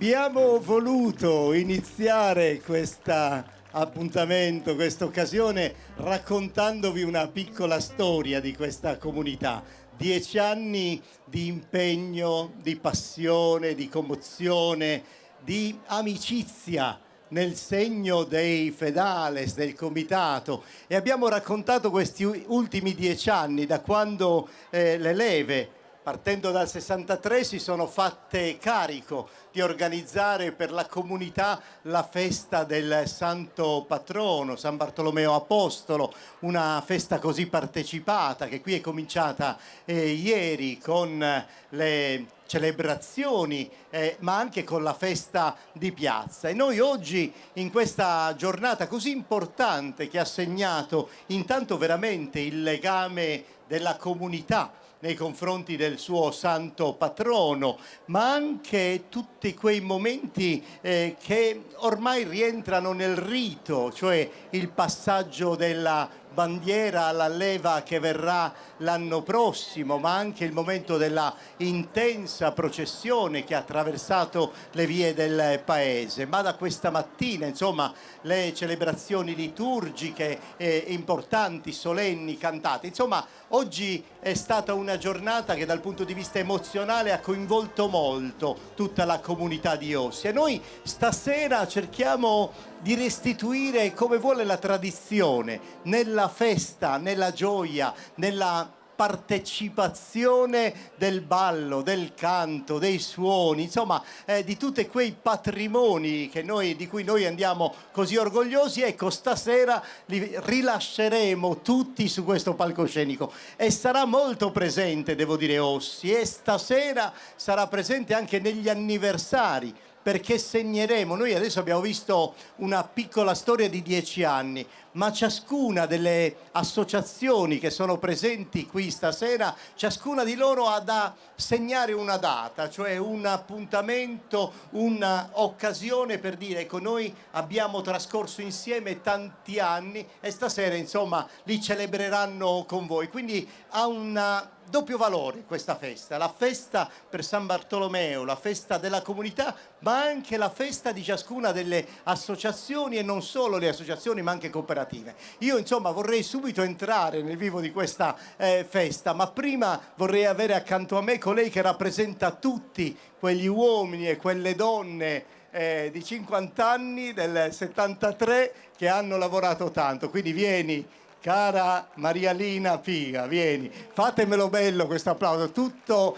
Abbiamo voluto iniziare questo appuntamento, questa occasione, raccontandovi una piccola storia di questa comunità. 10 anni di impegno, di passione, di commozione, di amicizia nel segno dei Fedales, del comitato, e abbiamo raccontato questi ultimi 10 anni, da quando le leve, partendo dal 63, si sono fatte carico di organizzare per la comunità la festa del santo patrono, San Bartolomeo Apostolo, una festa così partecipata che qui è cominciata ieri con le celebrazioni, ma anche con la festa di piazza. E noi oggi, in questa giornata così importante che ha segnato intanto veramente il legame della comunità nei confronti del suo santo patrono, ma anche tutti quei momenti che ormai rientrano nel rito, cioè il passaggio della bandiera alla leva che verrà l'anno prossimo, ma anche il momento della intensa processione che ha attraversato le vie del paese. Ma da questa mattina, insomma, le celebrazioni liturgiche importanti, solenni, cantate. Insomma, oggi è stata una giornata che dal punto di vista emozionale ha coinvolto molto tutta la comunità di Ostia. E noi stasera cerchiamo di restituire, come vuole la tradizione, nella festa, nella gioia, nella partecipazione del ballo, del canto, dei suoni, insomma di tutti quei patrimoni di cui noi andiamo così orgogliosi. Ecco, stasera li rilasceremo tutti su questo palcoscenico e sarà molto presente, devo dire, Ossi, e stasera sarà presente anche negli anniversari, perché segneremo. Noi adesso abbiamo visto una piccola storia di 10 anni, ma ciascuna delle associazioni che sono presenti qui stasera, ciascuna di loro ha da segnare una data, cioè un appuntamento, un'occasione per dire: ecco, noi abbiamo trascorso insieme tanti anni e stasera, insomma, li celebreranno con voi. Quindi ha un doppio valore questa festa, la festa per San Bartolomeo, la festa della comunità, ma anche la festa di ciascuna delle associazioni, e non solo le associazioni ma anche cooperative. Io insomma vorrei subito entrare nel vivo di questa festa, ma prima vorrei avere accanto a me colei che rappresenta tutti quegli uomini e quelle donne di 50 anni, del 73, che hanno lavorato tanto. Quindi vieni, cara Marialina Piga, vieni, fatemelo bello questo applauso, tutto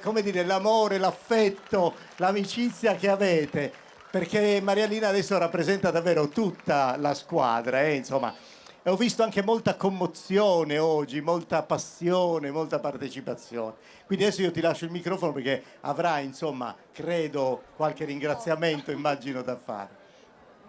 come dire, l'amore, l'affetto, l'amicizia che avete, perché Marialina adesso rappresenta davvero tutta la squadra, insomma. E ho visto anche molta commozione oggi, molta passione, molta partecipazione. Quindi adesso io ti lascio il microfono perché avrai, insomma, credo, qualche ringraziamento, immagino, da fare.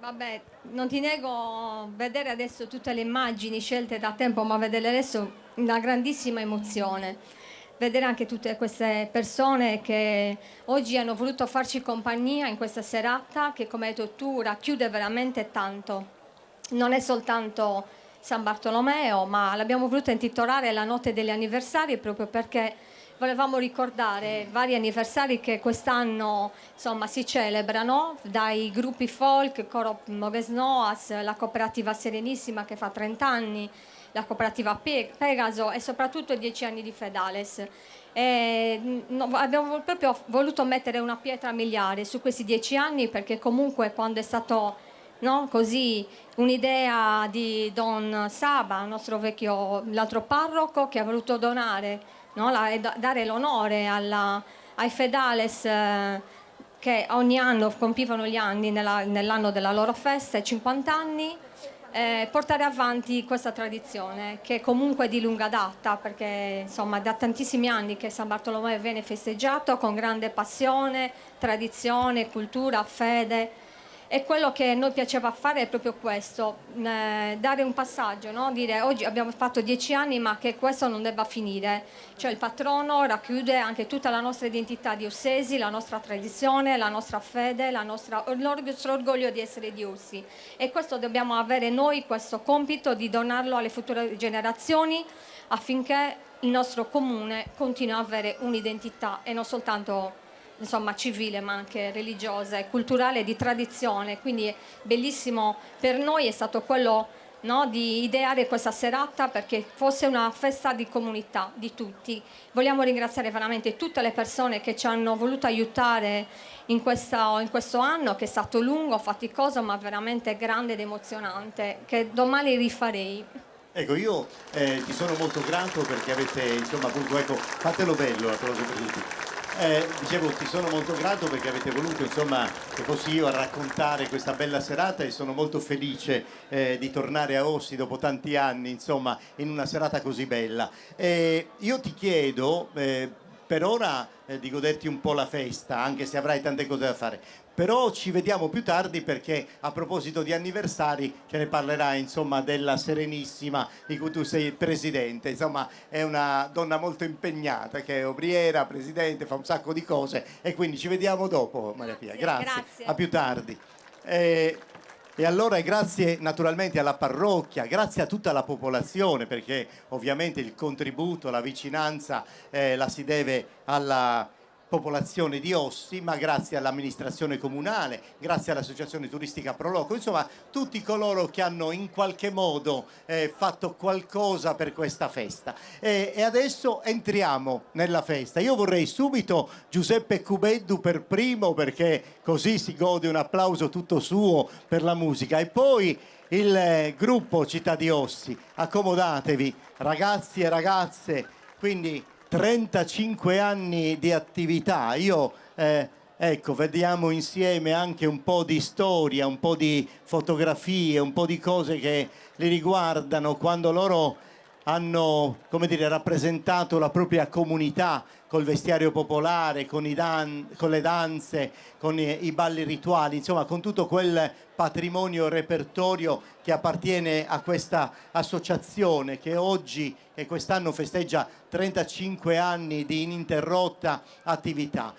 Vabbè, non ti nego vedere adesso tutte le immagini scelte da tempo, ma vederle adesso una grandissima emozione. Vedere anche tutte queste persone che oggi hanno voluto farci compagnia in questa serata che, come hai detto tu, racchiude veramente tanto. Non è soltanto San Bartolomeo, ma l'abbiamo voluto intitolare la notte degli anniversari proprio perché volevamo ricordare vari anniversari che quest'anno, insomma, si celebrano, dai gruppi folk, Coro Moves Noas, la cooperativa Serenissima che fa 30 anni, la cooperativa Pegaso e soprattutto 10 anni di Fedales. Abbiamo proprio voluto mettere una pietra miliare su questi 10 anni, perché comunque quando è stato, no, così, un'idea di Don Saba, l'altro parroco, che ha voluto donare, no, dare l'onore ai Fedales che ogni anno compivano gli anni nell'anno della loro festa, 50 anni, portare avanti questa tradizione che comunque è di lunga data, perché insomma da tantissimi anni che San Bartolomeo viene festeggiato con grande passione, tradizione, cultura, fede. E quello che a noi piaceva fare è proprio questo, dare un passaggio, no? Dire: oggi abbiamo fatto 10 anni, ma che questo non debba finire. Cioè il patrono racchiude anche tutta la nostra identità di ossesi, la nostra tradizione, la nostra fede, il nostro orgoglio di essere di Ossi. E questo dobbiamo avere noi, questo compito di donarlo alle future generazioni, affinché il nostro comune continui a avere un'identità e non soltanto insomma civile, ma anche religiosa e culturale, di tradizione. Quindi è bellissimo per noi, è stato quello, no, di ideare questa serata perché fosse una festa di comunità di tutti. Vogliamo ringraziare veramente tutte le persone che ci hanno voluto aiutare in questo anno, che è stato lungo, faticoso, ma veramente grande ed emozionante, che domani rifarei. Ecco, io ti sono molto grato perché avete, insomma, voluto, ecco, fatelo bello l'applauso per tutti. Dicevo, ti sono molto grato perché avete voluto, insomma, che fossi io a raccontare questa bella serata e sono molto felice di tornare a Ossi dopo tanti anni, insomma, in una serata così bella. Io ti chiedo, per ora, di goderti un po' la festa, anche se avrai tante cose da fare. Però ci vediamo più tardi perché a proposito di anniversari ce ne parlerai, insomma, della Serenissima di cui tu sei il presidente. Insomma, è una donna molto impegnata che è obriera, presidente, fa un sacco di cose e quindi ci vediamo dopo, Maria Pia. Grazie. A più tardi. E allora grazie naturalmente alla parrocchia, grazie a tutta la popolazione, perché ovviamente il contributo, la vicinanza la si deve alla popolazione di Ossi, ma grazie all'amministrazione comunale, grazie all'associazione turistica Proloco, insomma tutti coloro che hanno in qualche modo fatto qualcosa per questa festa. E adesso entriamo nella festa. Io vorrei subito Giuseppe Cubeddu per primo, perché così si gode un applauso tutto suo per la musica, e poi il gruppo Città di Ossi. Accomodatevi, ragazzi e ragazze, quindi 35 anni di attività. Io, ecco, vediamo insieme anche un po' di storia, un po' di fotografie, un po' di cose che li riguardano quando loro hanno, come dire, rappresentato la propria comunità col vestiario popolare, con le danze, con i balli rituali, insomma con tutto quel patrimonio repertorio che appartiene a questa associazione che oggi e quest'anno festeggia 35 anni di ininterrotta attività.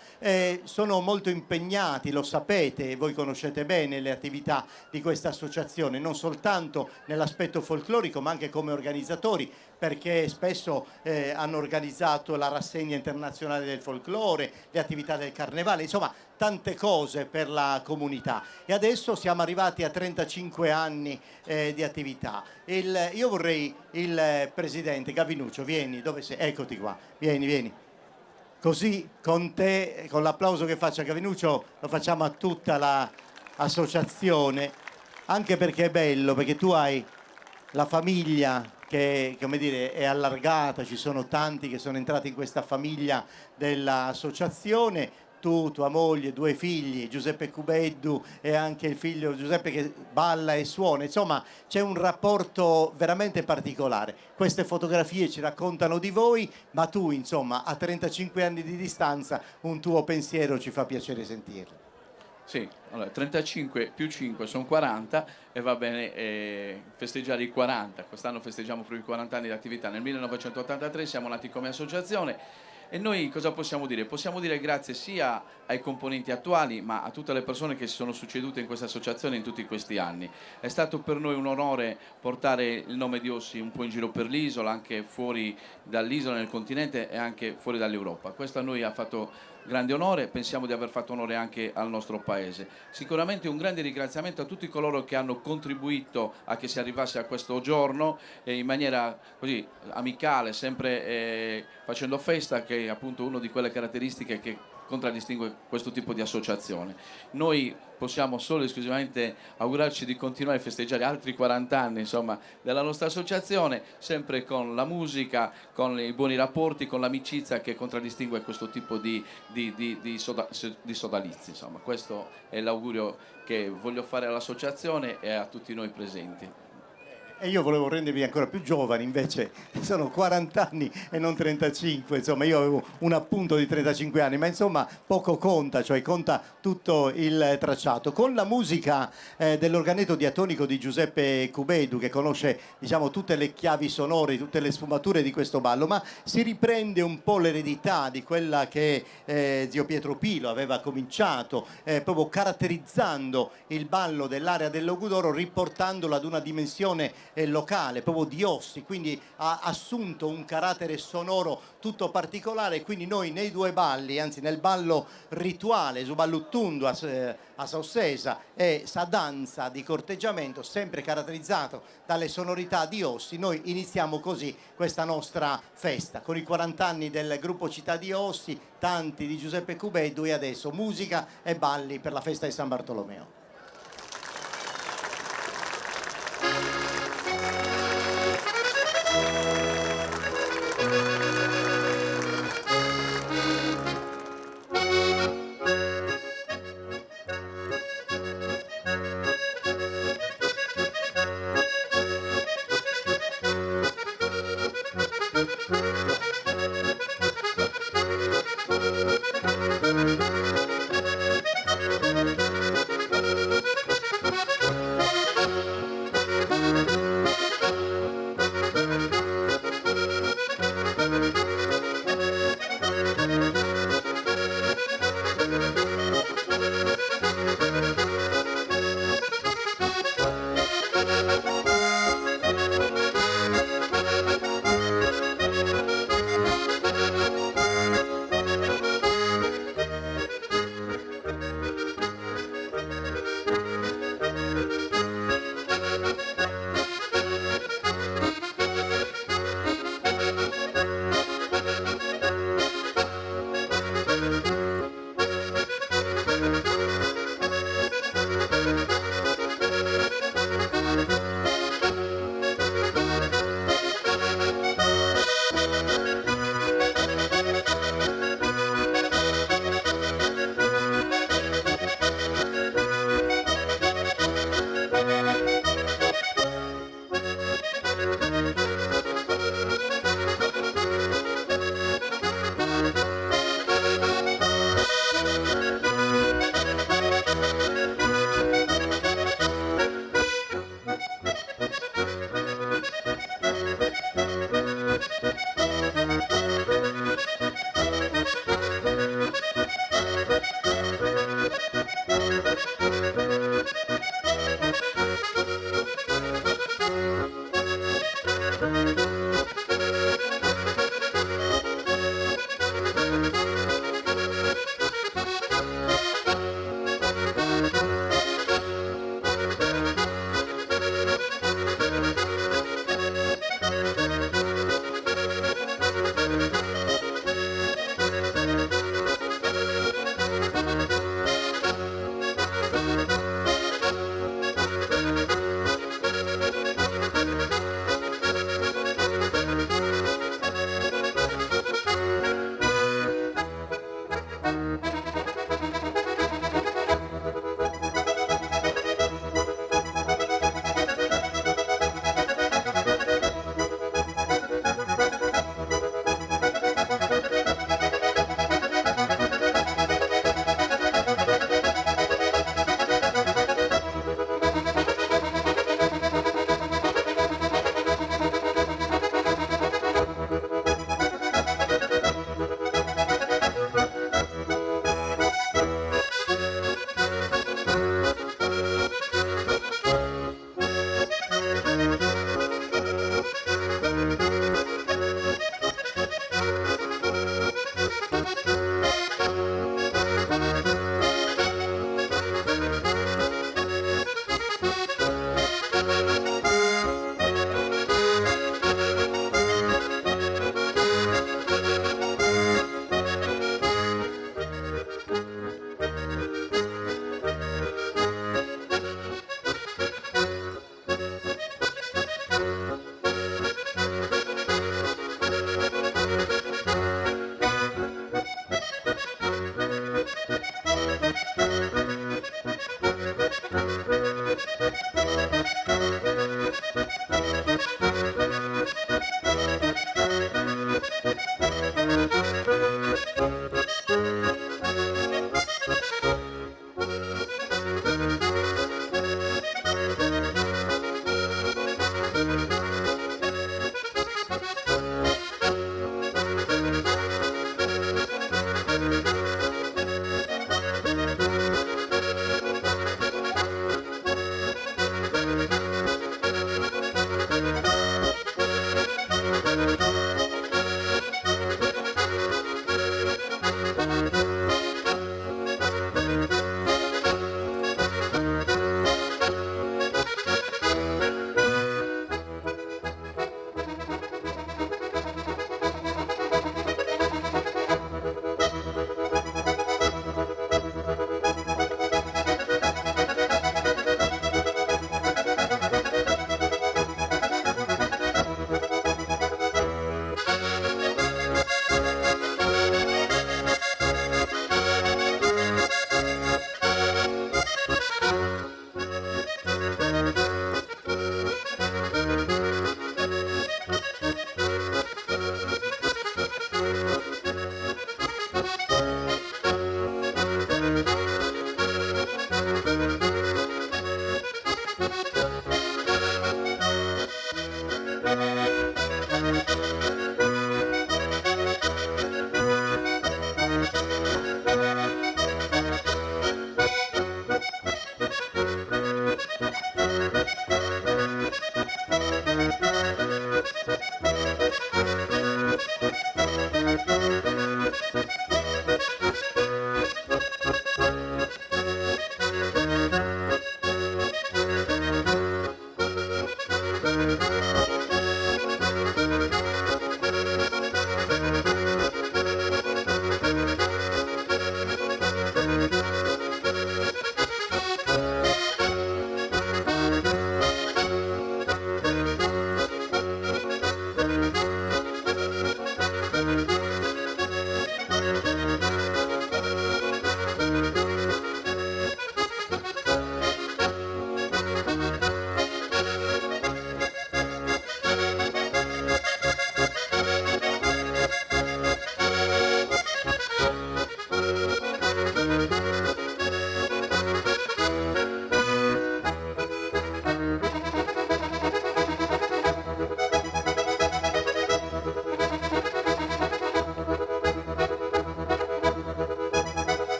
Sono molto impegnati, lo sapete, voi conoscete bene le attività di questa associazione, non soltanto nell'aspetto folclorico ma anche come organizzatori, perché spesso hanno organizzato la rassegna internazionale del folklore, le attività del carnevale, insomma tante cose per la comunità. E adesso siamo arrivati a 35 anni di attività. Io vorrei il presidente Gavinuccio, vieni, dove sei? Eccoti qua, vieni. Così con te, con l'applauso che faccia Gavinuccio, lo facciamo a tutta l'associazione, anche perché è bello, perché tu hai la famiglia che, come dire, è allargata, ci sono tanti che sono entrati in questa famiglia dell'associazione, tu, tua moglie, 2 figli, Giuseppe Cubeddu e anche il figlio Giuseppe che balla e suona, insomma c'è un rapporto veramente particolare. Queste fotografie ci raccontano di voi, ma tu, insomma, a 35 anni di distanza un tuo pensiero ci fa piacere sentirlo. Sì, allora 35 più 5 sono 40 e va bene festeggiare i 40. Quest'anno festeggiamo proprio i 40 anni di attività. Nel 1983 siamo nati come associazione e noi cosa possiamo dire? Possiamo dire grazie sia ai componenti attuali ma a tutte le persone che si sono succedute in questa associazione in tutti questi anni. È stato per noi un onore portare il nome di Ossi un po' in giro per l'isola, anche fuori dall'isola, nel continente e anche fuori dall'Europa. Questo a noi ha fatto grande onore, pensiamo di aver fatto onore anche al nostro paese. Sicuramente un grande ringraziamento a tutti coloro che hanno contribuito a che si arrivasse a questo giorno in maniera così amicale, sempre facendo festa, che è appunto una di quelle caratteristiche che contraddistingue questo tipo di associazione. Noi possiamo solo e esclusivamente augurarci di continuare a festeggiare altri 40 anni, insomma, della nostra associazione, sempre con la musica, con i buoni rapporti, con l'amicizia che contraddistingue questo tipo di sodalizi. Insomma, questo è l'augurio che voglio fare all'associazione e a tutti noi presenti. E io volevo rendervi ancora più giovani, invece sono 40 anni e non 35, insomma io avevo un appunto di 35 anni, ma insomma poco conta, cioè conta tutto il tracciato. Con la musica dell'organetto diatonico di Giuseppe Cubeddu, che conosce, diciamo, tutte le chiavi sonore, tutte le sfumature di questo ballo, ma si riprende un po' l'eredità di quella che zio Pietro Pilo aveva cominciato, proprio caratterizzando il ballo dell'area del Logudoro, riportandolo ad una dimensione locale, proprio di Ossi, quindi ha assunto un carattere sonoro tutto particolare. Quindi noi nei due balli, anzi nel ballo rituale su Balluttundu a Saussesa e sa danza di corteggiamento, sempre caratterizzato dalle sonorità di Ossi, noi iniziamo così questa nostra festa con i 40 anni del gruppo Città di Ossi, tanti di Giuseppe Cubeddu, e adesso musica e balli per la festa di San Bartolomeo.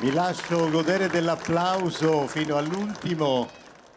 Vi lascio godere dell'applauso fino all'ultimo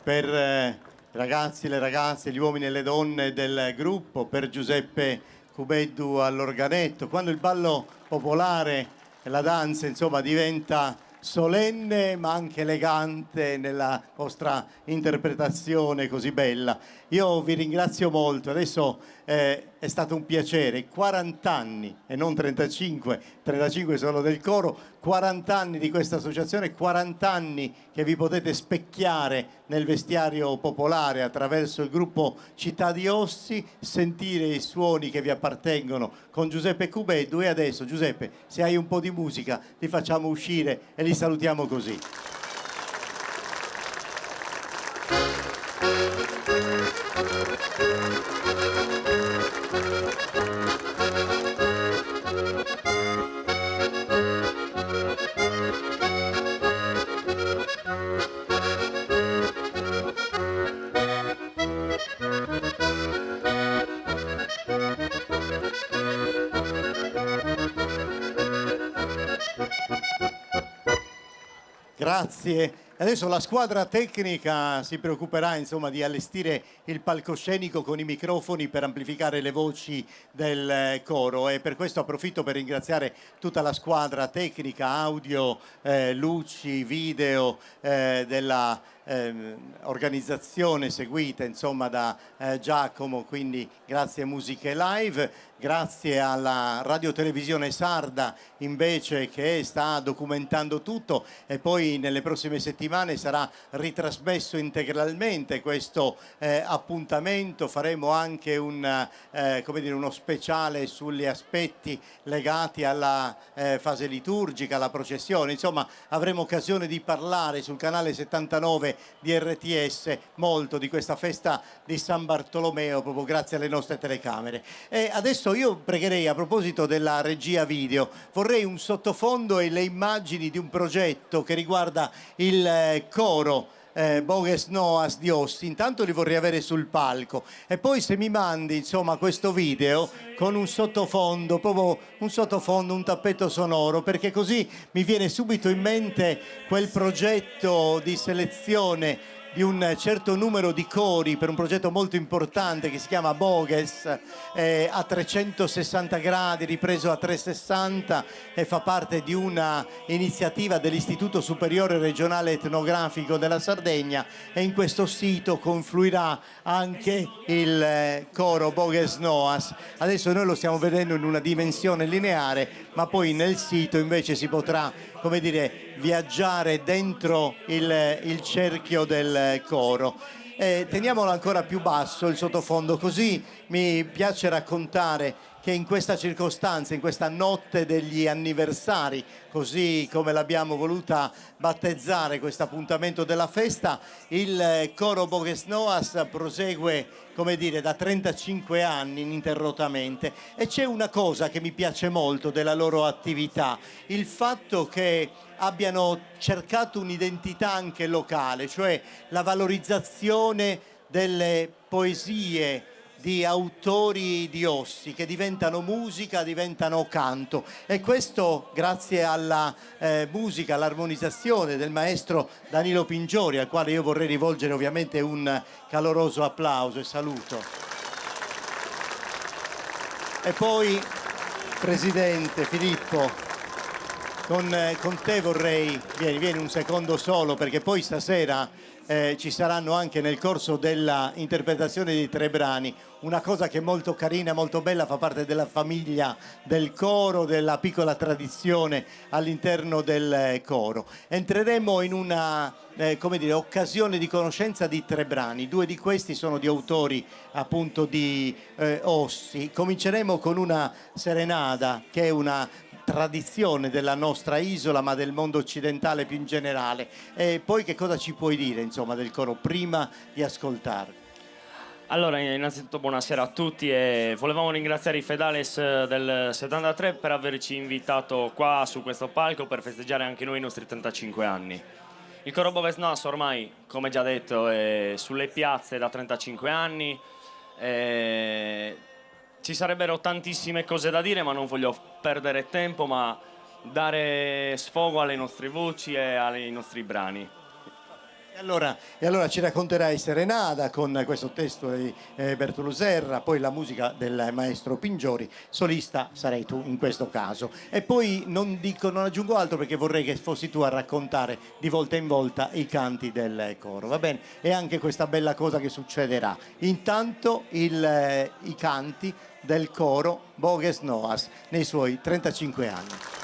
per i ragazzi, le ragazze, gli uomini e le donne del gruppo, per Giuseppe Cubeddu all'organetto. Quando il ballo popolare e la danza, insomma, diventa solenne ma anche elegante nella vostra interpretazione così bella. Io vi ringrazio molto. Adesso è stato un piacere. 40 anni e non 35, 35 sono del coro, 40 anni di questa associazione, 40 anni che vi potete specchiare nel vestiario popolare attraverso il gruppo Città di Ossi, sentire i suoni che vi appartengono con Giuseppe Cubeddu. E adesso, Giuseppe, se hai un po' di musica, li facciamo uscire e li salutiamo così. Grazie. Adesso la squadra tecnica si preoccuperà, insomma, di allestire il palcoscenico con i microfoni per amplificare le voci del coro, e per questo approfitto per ringraziare tutta la squadra tecnica, audio, luci, video, della organizzazione seguita, insomma, da Giacomo. Quindi grazie Musiche Live. Grazie alla radiotelevisione sarda invece, che sta documentando tutto, e poi nelle prossime settimane sarà ritrasmesso integralmente questo appuntamento. Faremo anche uno speciale sugli aspetti legati alla fase liturgica, alla processione. Insomma, avremo occasione di parlare sul canale 79 di RTS molto di questa festa di San Bartolomeo, proprio grazie alle nostre telecamere. E adesso io pregherei, a proposito della regia video, vorrei un sottofondo e le immagini di un progetto che riguarda il coro Bogues Noas di Ossi. Intanto li vorrei avere sul palco, e poi se mi mandi, insomma, questo video con un sottofondo, proprio un sottofondo, un tappeto sonoro, perché così mi viene subito in mente quel progetto di selezione di un certo numero di cori per un progetto molto importante che si chiama Boges, a 360 gradi, ripreso a 360, e fa parte di una iniziativa dell'Istituto Superiore Regionale Etnografico della Sardegna, e in questo sito confluirà anche il coro Boges Noas. Adesso noi lo stiamo vedendo in una dimensione lineare, ma poi nel sito invece si potrà, come dire, viaggiare dentro il cerchio del coro. Teniamolo ancora più basso il sottofondo, così mi piace raccontare che in questa circostanza, in questa notte degli anniversari, così come l'abbiamo voluta battezzare questo appuntamento della festa, il coro Boges Noas prosegue, come dire, da 35 anni ininterrottamente, e c'è una cosa che mi piace molto della loro attività, il fatto che abbiano cercato un'identità anche locale, cioè la valorizzazione delle poesie di autori di Ossi che diventano musica, diventano canto, e questo grazie alla musica, all'armonizzazione del maestro Danilo Pingiori, al quale io vorrei rivolgere ovviamente un caloroso applauso e saluto. E poi, Presidente Filippo, con te vorrei, vieni un secondo solo, perché poi stasera ci saranno anche nel corso della interpretazione di 3 brani una cosa che è molto carina, molto bella, fa parte della famiglia del coro, della piccola tradizione all'interno del coro. Entreremo in una come dire, occasione di conoscenza di 3 brani, 2 di questi sono di autori appunto di Ossi. Cominceremo con una serenata che è una tradizione della nostra isola, ma del mondo occidentale più in generale. E poi che cosa ci puoi dire, insomma, del coro prima di ascoltarlo? Allora, innanzitutto buonasera a tutti, e volevamo ringraziare i Fedales del 73 per averci invitato qua su questo palco per festeggiare anche noi i nostri 35 anni. Il coro Boges Noas ormai, come già detto, è sulle piazze da 35 anni. Ci sarebbero tantissime cose da dire, ma non voglio perdere tempo, ma dare sfogo alle nostre voci e ai nostri brani. E allora ci racconterai Serenada con questo testo di Bertolo Serra, poi la musica del maestro Pingiori, solista sarai tu in questo caso. E poi non aggiungo altro, perché vorrei che fossi tu a raccontare di volta in volta i canti del coro, va bene? E anche questa bella cosa che succederà. Intanto i canti del coro Boges Noas nei suoi 35 anni.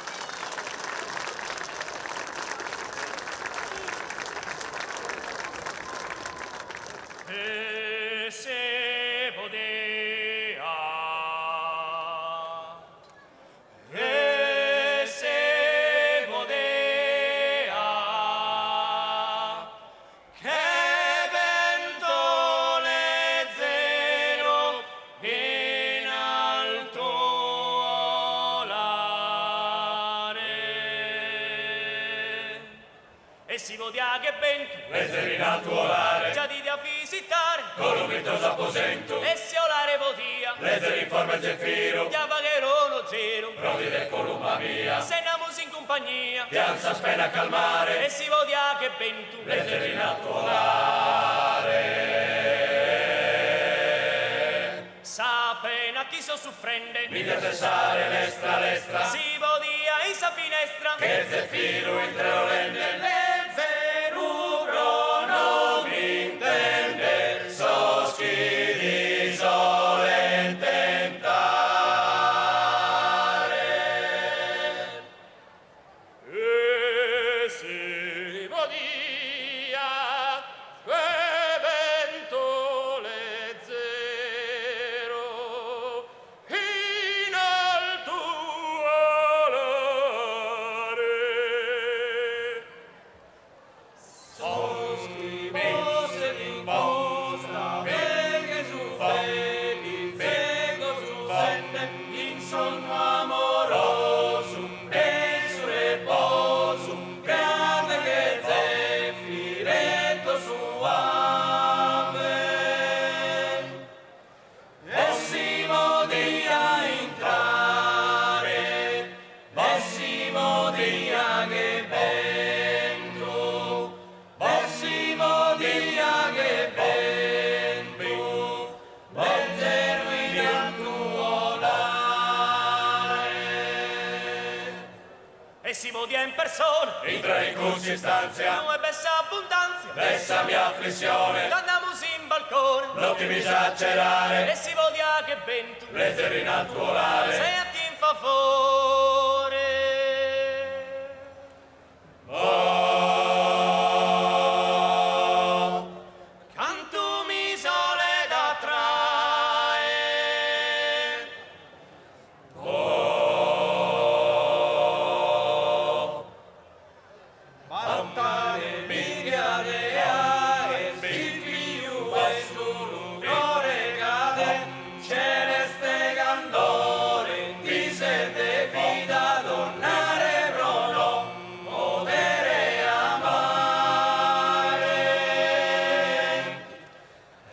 Si vodia che vento, leggeri in alto volare, già di a visitare, con un ventoso apposento, e se olare potia, leggeri in forma zeffiro, chiava che rono zero, rodi del columba mia, se namus in compagnia, pianza spena a calmare, e si vodia che vento, leggeri in alto volare. Sa pena chi so soffrende, mi deve cessare l'estra, si vodia in sa finestra, che zeffiro in tre olende, in persona, entra in circostanza, non è bessa abbondanza, vessa mia afflizione, andiamosi in balcone, non ti mi esagerare, e si vodia che ben tu, leggere in alto volare, sei a ti in favore. Canto mi sole da trae, celeste candore, di sete vita donnare prono, potere amare.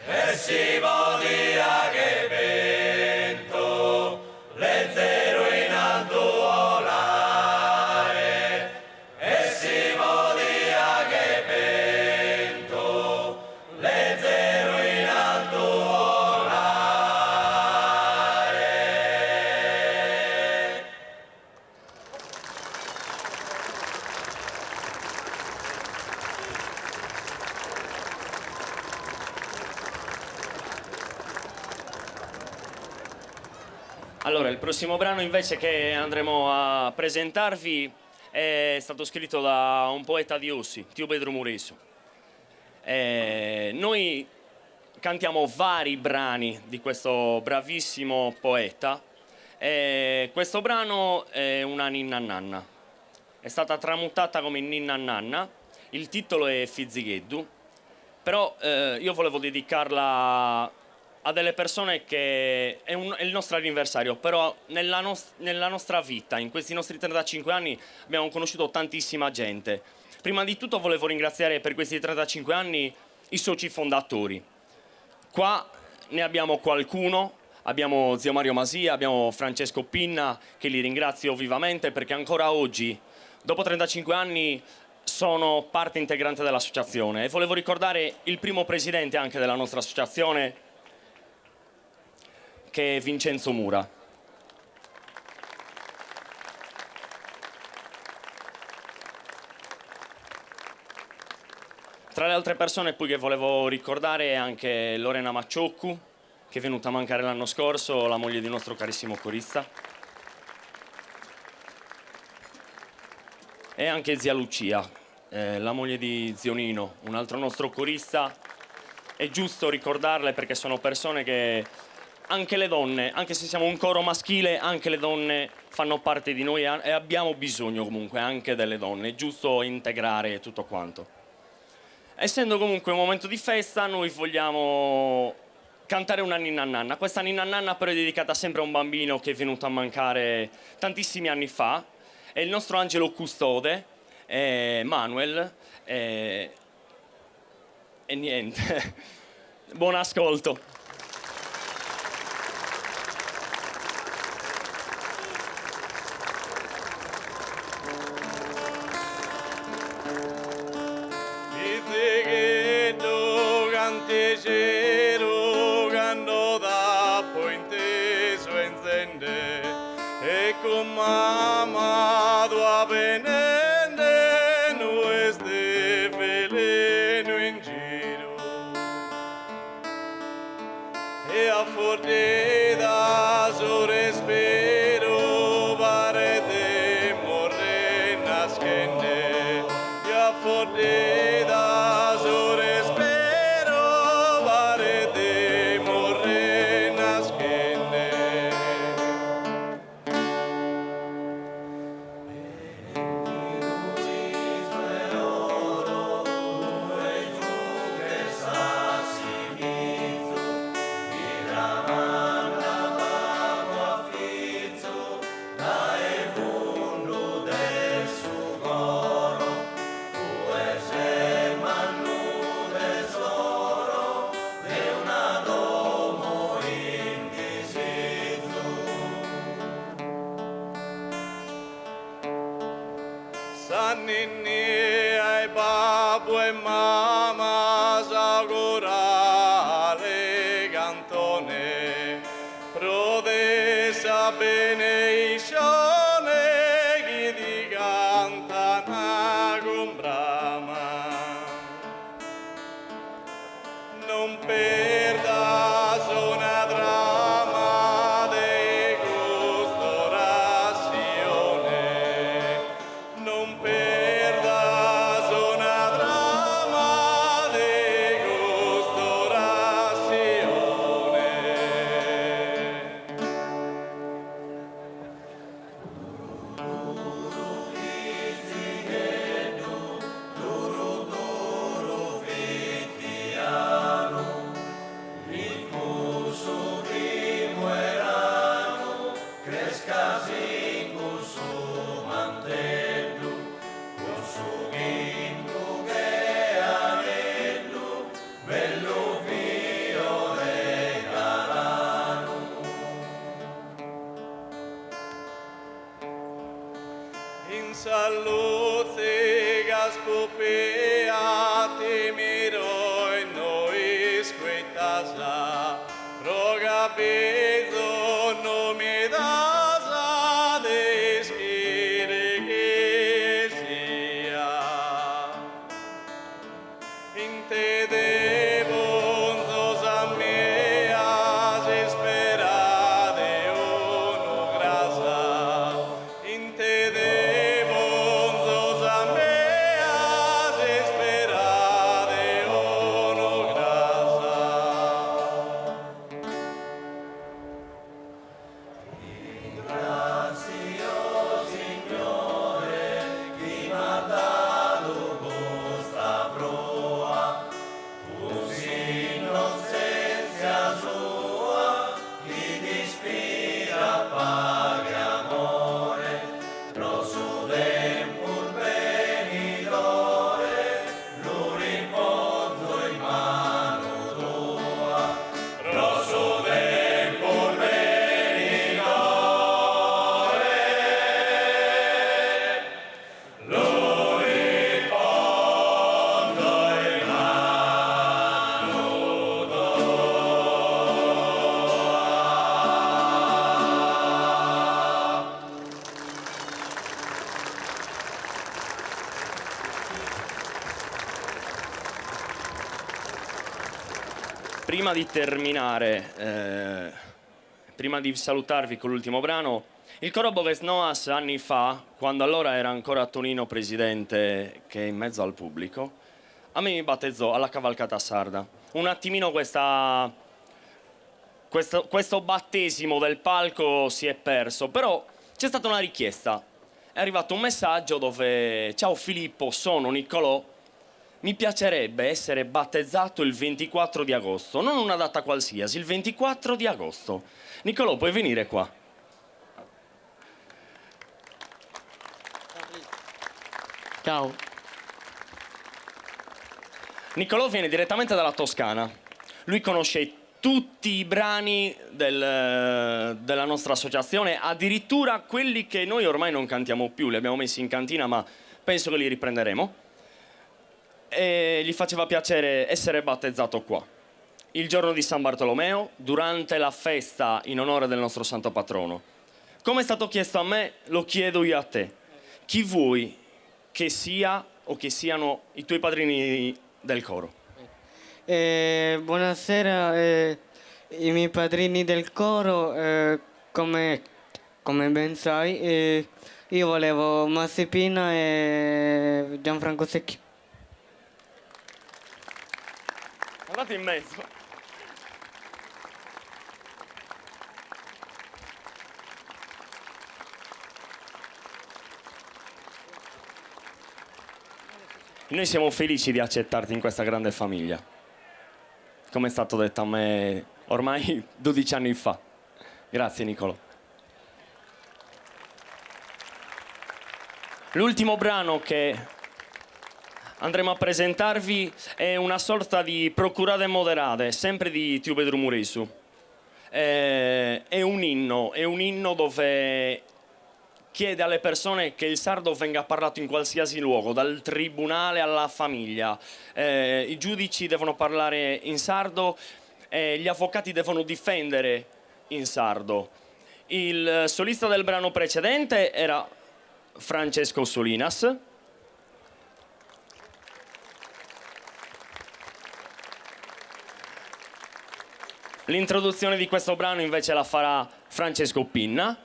E si podia che vento, le zero in alto volare, e si podia che vento, le zero in alto volare. Allora, il prossimo brano invece che andremo a presentarvi è stato scritto da un poeta di Ossi, Tio Pedro Mureso. Noi cantiamo vari brani di questo bravissimo poeta. Questo brano è una ninna nanna. È stata tramutata come ninna nanna. Il titolo è Fizzigheddu. Però io volevo dedicarla a delle persone che è il nostro anniversario, però nella nostra vita, in questi nostri 35 anni, abbiamo conosciuto tantissima gente. Prima di tutto volevo ringraziare per questi 35 anni i soci fondatori. Qua ne abbiamo qualcuno, abbiamo zio Mario Masia, abbiamo Francesco Pinna, che li ringrazio vivamente perché ancora oggi, dopo 35 anni, sono parte integrante dell'associazione. E volevo ricordare il primo presidente anche della nostra associazione, che è Vincenzo Mura. Tra le altre persone poi che volevo ricordare è anche Lorena Maccioccu, che è venuta a mancare l'anno scorso, la moglie di un nostro carissimo corista. E anche zia Lucia, la moglie di zio Nino, un altro nostro corista. È giusto ricordarle perché sono persone che anche le donne, anche se siamo un coro maschile, anche le donne fanno parte di noi e abbiamo bisogno comunque anche delle donne. È giusto integrare tutto quanto. Essendo comunque un momento di festa, noi vogliamo cantare una ninna nanna. Questa ninna nanna però è dedicata sempre a un bambino che è venuto a mancare tantissimi anni fa. È il nostro angelo custode, Manuel. E niente, buon ascolto. Cielo ganno da pointeso encende e con mamma tua venende no este veleno in giro e a forte da so respiro pare de morre nascende e a forte da so respiro Ninni ai babbo e mamma s'augurare cantone prodessa benedizione chi ti canta non perdas una trama de gusto razione, non perdas una trama de gusto razione. In salute gaspopea temiro e noi squetasa roga peso no me dasa de spire che sia in te devo zosa mea sperade uno grasa in te devo zosa mea sperade uno grasa. Prima di terminare, prima di salutarvi con l'ultimo brano, il coro Boves Noas anni fa, quando allora era ancora Tonino presidente che è in mezzo al pubblico, a me mi battezzò alla cavalcata sarda. Un attimino questo battesimo del palco si è perso, però c'è stata una richiesta. È arrivato un messaggio dove: ciao Filippo, sono Niccolò. Mi piacerebbe essere battezzato il 24 di agosto, non una data qualsiasi, il 24 di agosto. Niccolò, puoi venire qua? Ciao. Niccolò viene direttamente dalla Toscana. Lui conosce tutti i brani della nostra associazione, addirittura quelli che noi ormai non cantiamo più, li abbiamo messi in cantina, ma penso che li riprenderemo. E gli faceva piacere essere battezzato qua, il giorno di San Bartolomeo, durante la festa in onore del nostro santo patrono. Come è stato chiesto a me, lo chiedo io a te. Chi vuoi che sia o che siano i tuoi padrini del coro? Buonasera, i miei padrini del coro, come ben sai, io volevo Massipina e Gianfranco Secchi. Andate in mezzo. Noi siamo felici di accettarti in questa grande famiglia, come è stato detto a me ormai 12 anni fa. Grazie Niccolò. L'ultimo brano che andremo a presentarvi è una sorta di Procurate Moderate, sempre di Tiu Pedro Muresu. È un inno dove chiede alle persone che il sardo venga parlato in qualsiasi luogo, dal tribunale alla famiglia. I giudici devono parlare in sardo, gli avvocati devono difendere in sardo. Il solista del brano precedente era Francesco Solinas. L'introduzione di questo brano invece la farà Francesco Pinna.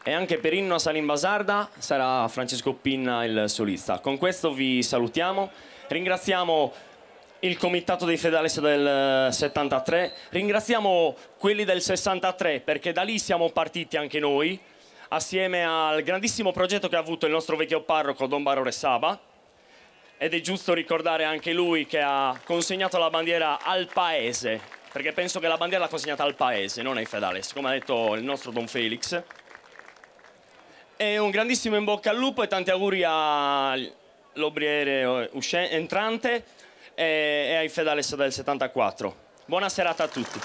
E anche per Inno a Salim Basarda sarà Francesco Pinna il solista. Con questo vi salutiamo, ringraziamo il comitato dei Fedales del 73, ringraziamo quelli del 63 perché da lì siamo partiti anche noi, assieme al grandissimo progetto che ha avuto il nostro vecchio parroco Don Barore Saba, ed è giusto ricordare anche lui che ha consegnato la bandiera al paese, perché penso che la bandiera l'ha consegnata al paese, non ai Fedales, come ha detto il nostro Don Felix. E un grandissimo in bocca al lupo e tanti auguri all'obriere entrante e ai Fedales del 74. Buona serata a tutti.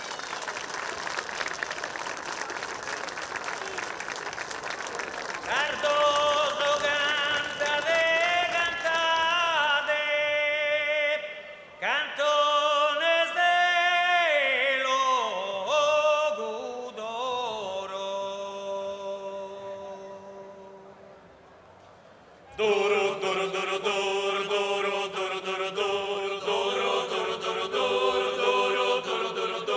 Cardoso cantate, cantate, cantones de logudoro. Duro, duro, duro, duro, duro, duro, duro, duro, duro, duro, duro, duro, duro, duro,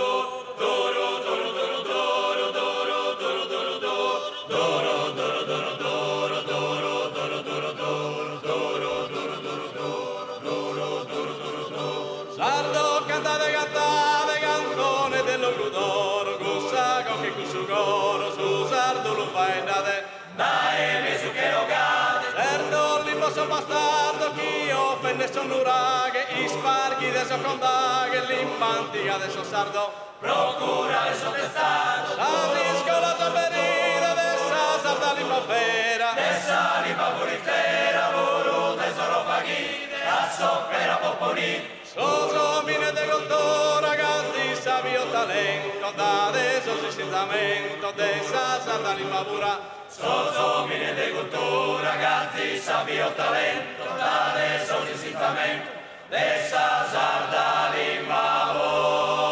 sardo cantate, cantate, cantone dello grudoro, gussaco che cussugoro, su sardo lo fai andate, dai mi su che lo cade, certo li posso bastardo, chi offende son uraghe, i sparchi de so condaghe, l'impantica de so sardo, procura de so testato, satisco la tamberina, de sa sarda l'impafera, de sa l'impafurifera, vuru tesoro faghine, a soppera popponì, soso mine de goldo, ragazzi savio talento, da adesso si sentamento, de sa sarda l'impavura, soso mine de goldo, ragazzi savio talento, da adesso si sentamento, de sa sarda l'impavura.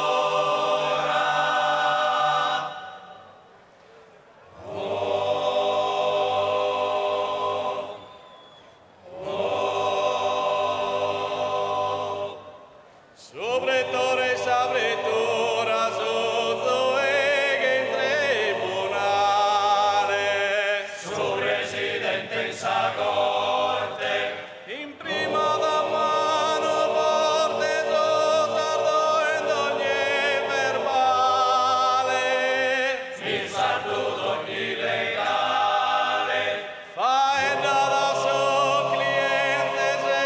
Sobretore sabretura sozzo e che in tribunale, su presidente in sa corte, in prima da mano forte sardo ed ogni verbale, il sardo d'ogni legale, faenda da suo cliente se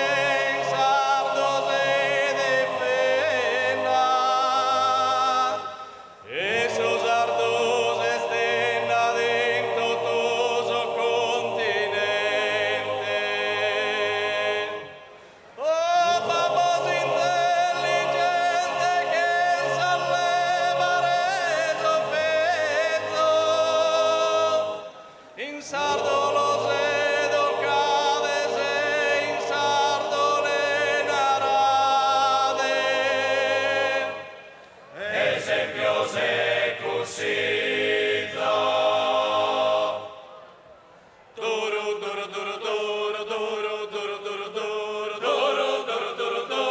in sardo se difenda, e su sardo se stenda dentro tutto continente. Oh, babos intelligente che sollevare l'offeso, in sardo lo sedo cade se in sardo le narade, esempio se cusizzo. Duro, duro, duro, duro, duro, duro, duro, duro, duro, duro, duro, duro, duro, duro, duro, duro,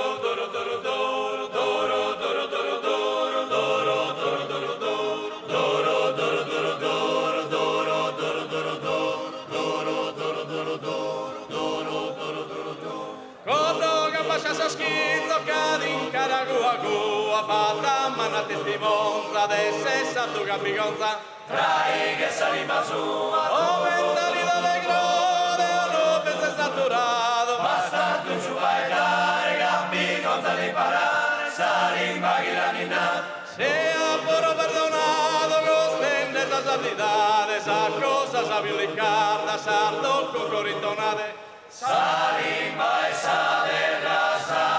duro, duro, duro, duro, Cordo gambascia sa schizzo cadi in Caraguagua, fatta manna testimonza de sessa tu capigonza, trai che salima sua, o mentali dalle grode, o lo pensa saturato, basta tu ci vai dare, capigonza di parare, salimba chi la ninna, se a poro perdonato, costende sa sarditade, sa cosa sa violiccarda, sardo con corintonate, salimba e sa della sarda.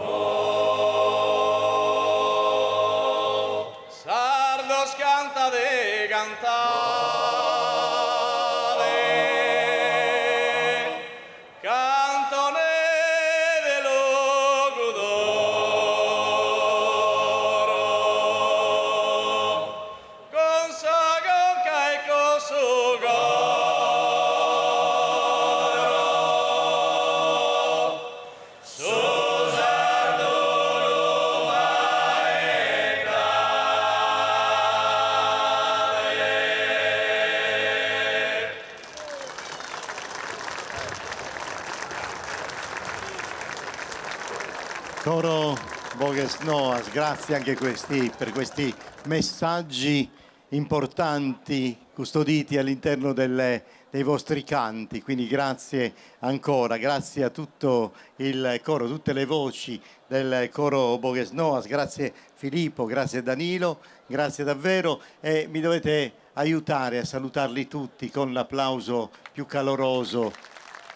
Oh, sardo scanta de cantare, cantone de logudoro, con sa gonca e con su Coro Bogues Noas, grazie anche per questi messaggi importanti custoditi all'interno dei vostri canti, quindi grazie ancora, grazie a tutto il coro, tutte le voci del coro Bogues Noas, grazie Filippo, grazie Danilo, grazie davvero e mi dovete aiutare a salutarli tutti con l'applauso più caloroso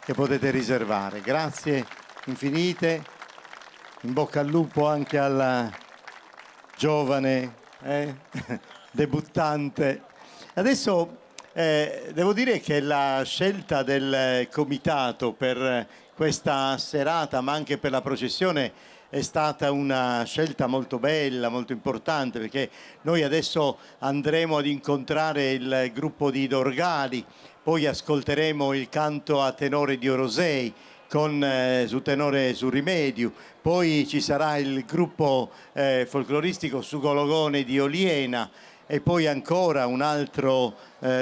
che potete riservare. Grazie infinite, in bocca al lupo anche alla giovane debuttante. Adesso devo dire che la scelta del comitato per questa serata, ma anche per la processione, è stata una scelta molto bella, molto importante, perché noi adesso andremo ad incontrare il gruppo di Dorgali, poi ascolteremo il canto a tenore di Orosei su tenore su Rimediu, poi ci sarà il gruppo folcloristico su Gologone di Oliena e poi ancora un altro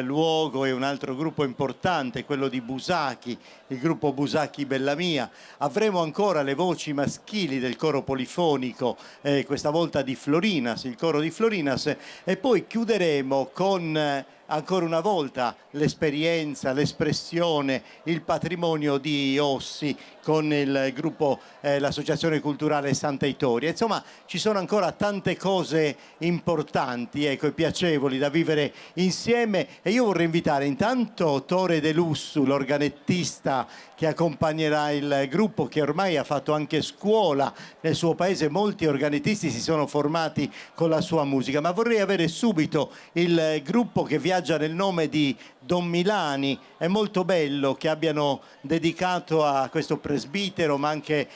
luogo e un altro gruppo importante, quello di Busacchi, il gruppo Busacchi Bellamia. Avremo ancora le voci maschili del coro polifonico, questa volta di Florinas, il coro di Florinas, e poi chiuderemo con ancora una volta l'esperienza, l'espressione, il patrimonio di Ossi con il gruppo, l'Associazione Culturale Santa Itoria. Insomma, ci sono ancora tante cose importanti, ecco, e piacevoli da vivere insieme, e io vorrei invitare intanto Tore De Lussu, l'organettista che accompagnerà il gruppo, che ormai ha fatto anche scuola nel suo paese, molti organettisti si sono formati con la sua musica, ma vorrei avere subito il gruppo che viaggia nel nome di Don Milani. È molto bello che abbiano dedicato a questo presbitero, ma anche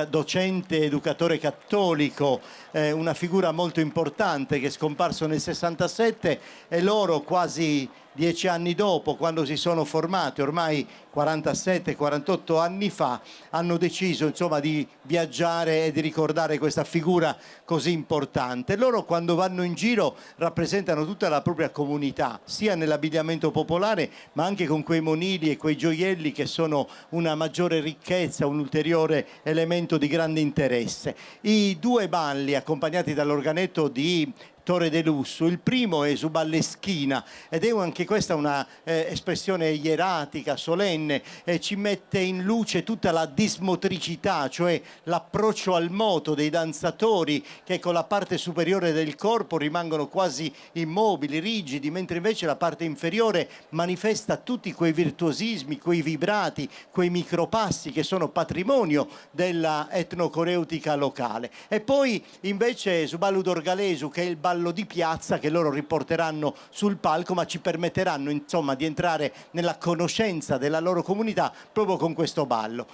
docente, educatore cattolico, una figura molto importante che è scomparso nel 67, e loro quasi 10 anni dopo, quando si sono formati, ormai 47-48 anni fa, hanno deciso insomma di viaggiare e di ricordare questa figura così importante. Loro, quando vanno in giro, rappresentano tutta la propria comunità, sia nell'abbigliamento popolare, ma anche con quei monili e quei gioielli che sono una maggiore ricchezza, un ulteriore elemento di grande interesse. I due balli, accompagnati dall'organetto di Tore De Lussu, il primo è su Balleschina ed è anche questa una espressione ieratica, solenne, e ci mette in luce tutta la dismotricità, cioè l'approccio al moto dei danzatori che con la parte superiore del corpo rimangono quasi immobili, rigidi, mentre invece la parte inferiore manifesta tutti quei virtuosismi, quei vibrati, quei micropassi che sono patrimonio della etnocoreutica locale. E poi invece su Ballo d'Orgalesu, che è il ballo di piazza che loro riporteranno sul palco, ma ci permetteranno insomma di entrare nella conoscenza della loro comunità proprio con questo ballo.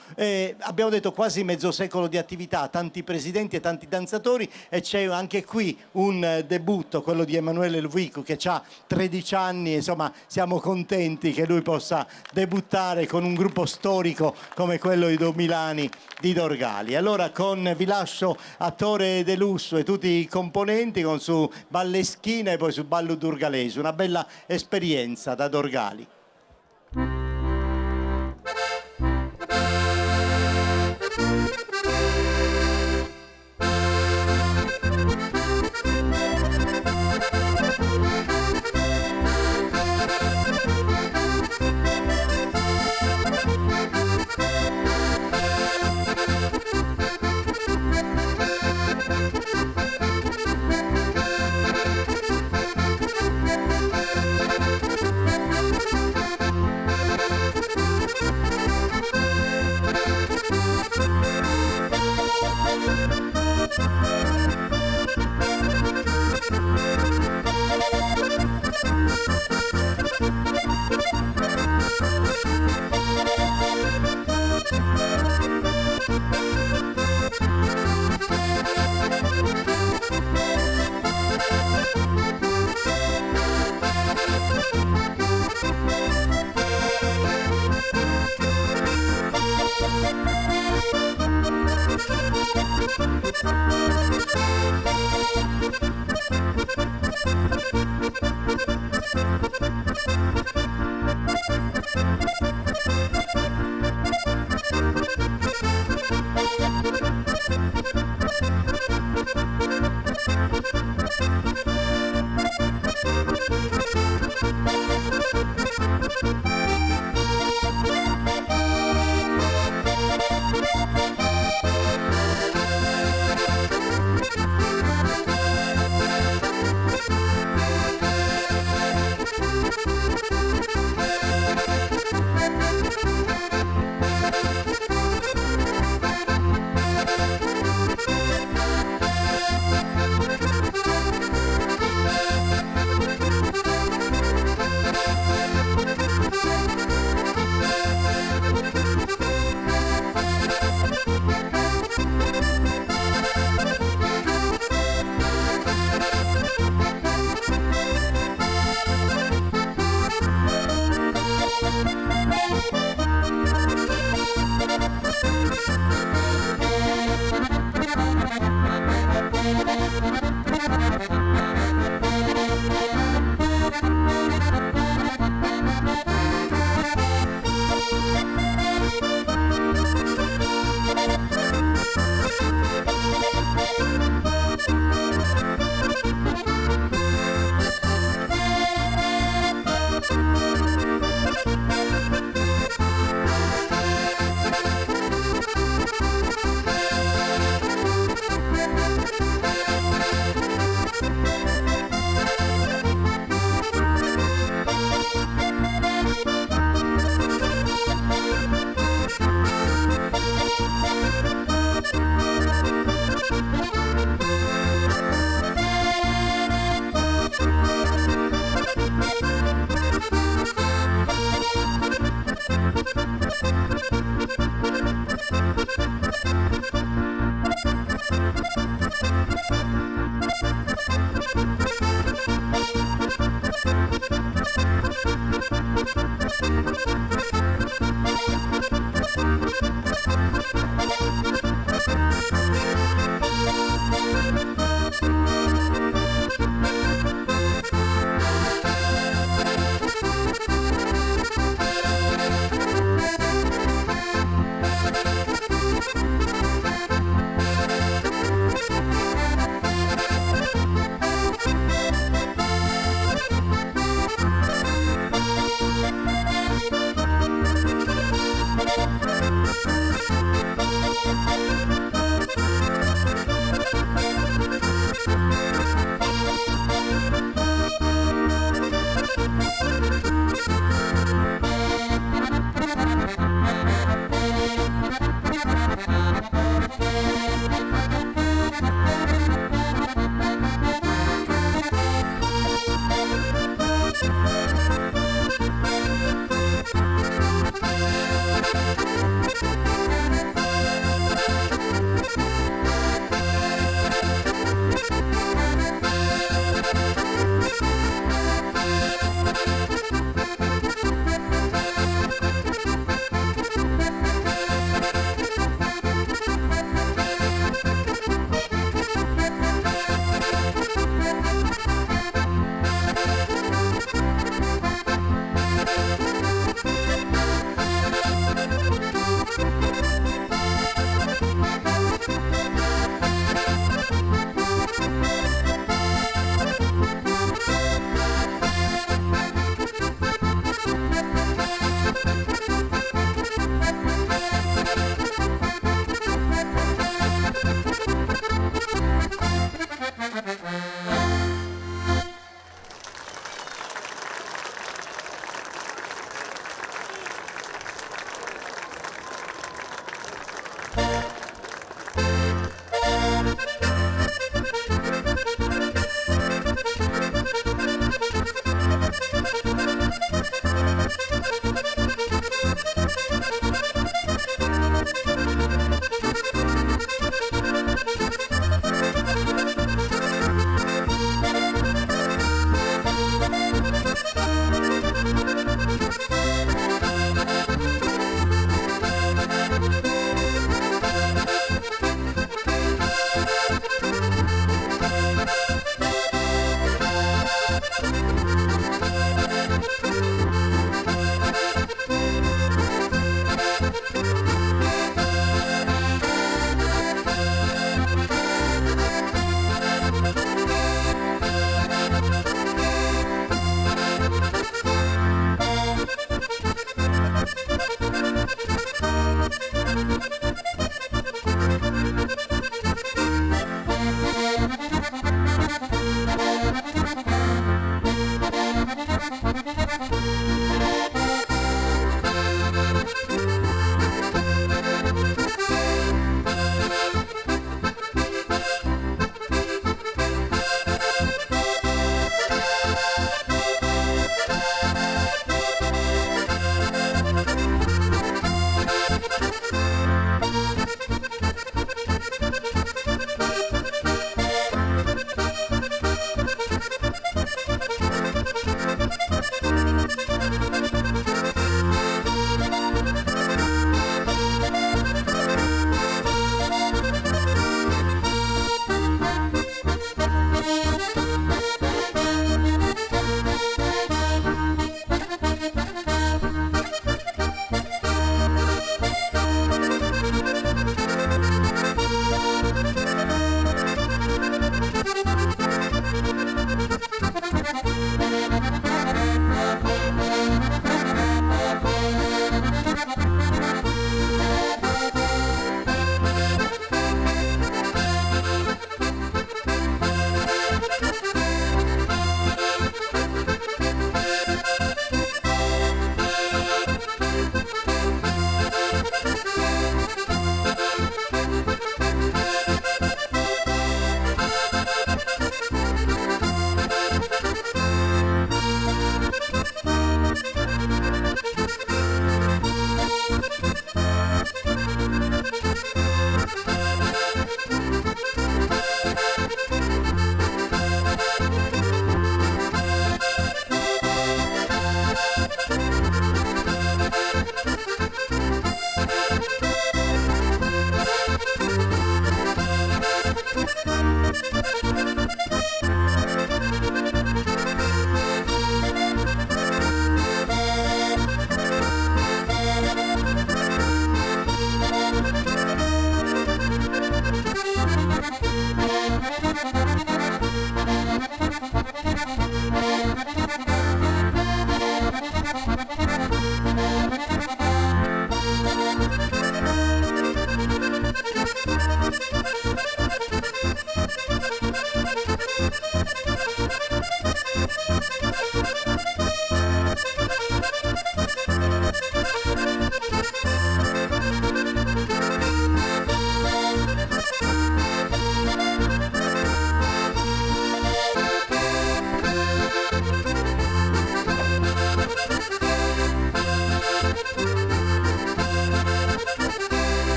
Abbiamo detto quasi mezzo secolo di attività, tanti presidenti e tanti danzatori, e c'è anche qui un debutto, quello di Emanuele Luico, che ha 13 anni, insomma siamo contenti che lui possa debuttare con un gruppo storico come quello di Don Milani di Dorgali. Allora vi lascio a Tore De Lussu e tutti i componenti con su Balleschina e poi su Ballo d'Urgalesu, una bella esperienza da Dorgali.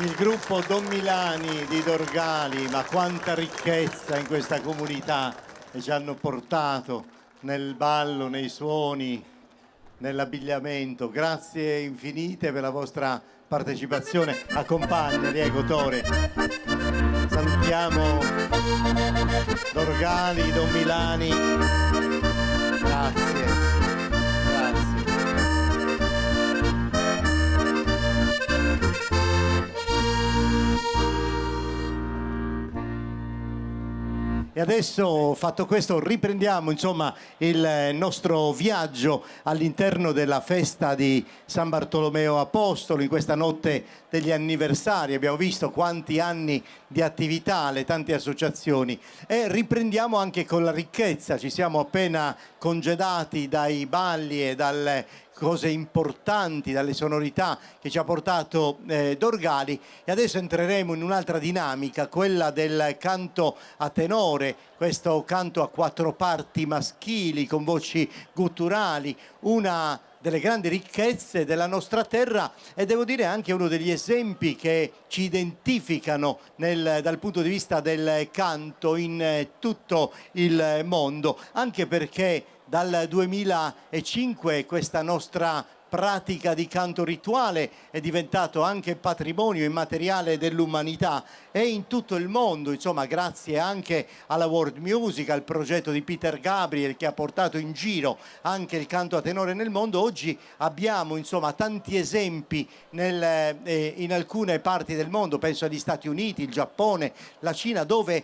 Il gruppo Don Milani di Dorgali, ma quanta ricchezza in questa comunità che ci hanno portato nel ballo, nei suoni, nell'abbigliamento. Grazie infinite per la vostra partecipazione. Accompagnali, Tore. Salutiamo Dorgali, Don Milani. Grazie. Grazie. E adesso, fatto questo, riprendiamo insomma il nostro viaggio all'interno della festa di San Bartolomeo Apostolo, in questa notte degli anniversari. Abbiamo visto quanti anni di attività, le tante associazioni, e riprendiamo anche con la ricchezza. Ci siamo appena congedati dai balli e dalle cose importanti, dalle sonorità che ci ha portato Dorgali, e adesso entreremo in un'altra dinamica, quella del canto a tenore, questo canto a quattro parti maschili con voci gutturali, una delle grandi ricchezze della nostra terra, e devo dire anche uno degli esempi che ci identificano dal punto di vista del canto in tutto il mondo, anche perché dal 2005 questa nostra pratica di canto rituale è diventato anche patrimonio immateriale dell'umanità, e in tutto il mondo, insomma, grazie anche alla World Music, al progetto di Peter Gabriel che ha portato in giro anche il canto a tenore nel mondo. Oggi abbiamo insomma tanti esempi in alcune parti del mondo, penso agli Stati Uniti, il Giappone, la Cina, dove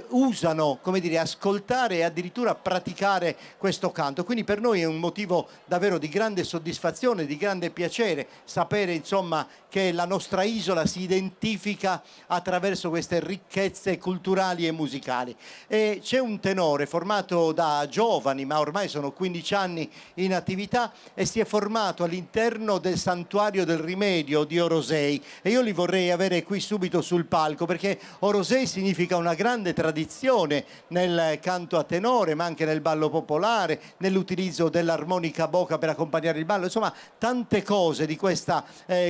usano, come dire, ascoltare e addirittura praticare questo canto. Quindi per noi è un motivo davvero di grande soddisfazione, di grande piacere sapere insomma che la nostra isola si identifica attraverso queste ricchezze culturali e musicali. E c'è un tenore formato da giovani, ma ormai sono 15 anni in attività, e si è formato all'interno del Santuario del Rimedio di Orosei, e io li vorrei avere qui subito sul palco, perché Orosei significa una grande tradizione nel canto a tenore, ma anche nel ballo popolare, nell'utilizzo dell'armonica bocca per accompagnare il ballo, insomma tante cose di questa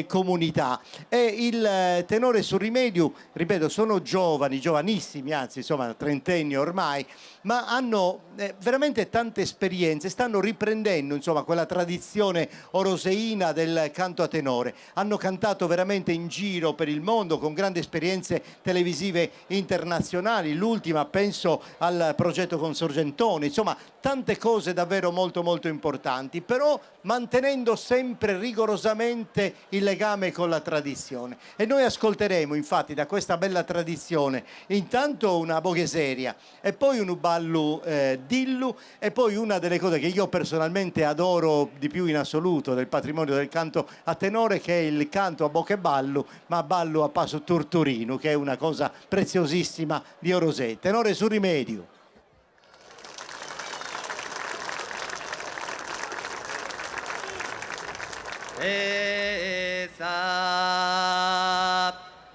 comunità. E il tenore sul Rimedio, ripeto, sono giovani, giovanissimi, anzi insomma trentenni ormai, ma hanno veramente tante esperienze, stanno riprendendo insomma quella tradizione oroseina del canto a tenore. Hanno cantato veramente in giro per il mondo con grandi esperienze televisive internazionali, l'ultima penso al progetto con Sorgentone, insomma tante cose davvero molto molto importanti, però mantenendo sempre rigorosamente il legame con la tradizione. E noi ascolteremo infatti da questa bella tradizione intanto una bogheseria, e poi un ballo dillu, e poi una delle cose che io personalmente adoro di più in assoluto del patrimonio del canto a tenore, che è il canto a bocca e ballo, ma ballo a passo turturino, che è una cosa preziosissima di Orosei. Tenore sul Rimedio.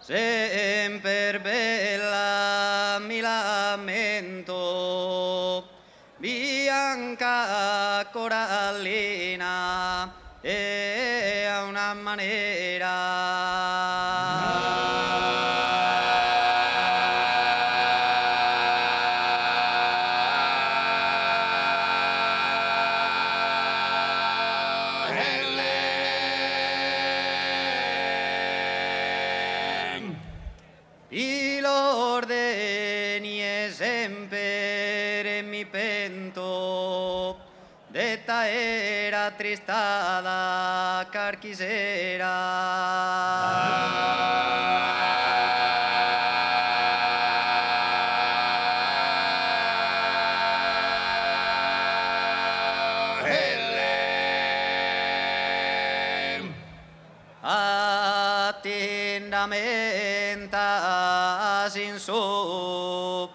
Sempre bella mi lamento, bianca corallina è una i l'ordini e sempre mi pento, detta era tristada attendamenta sin su doa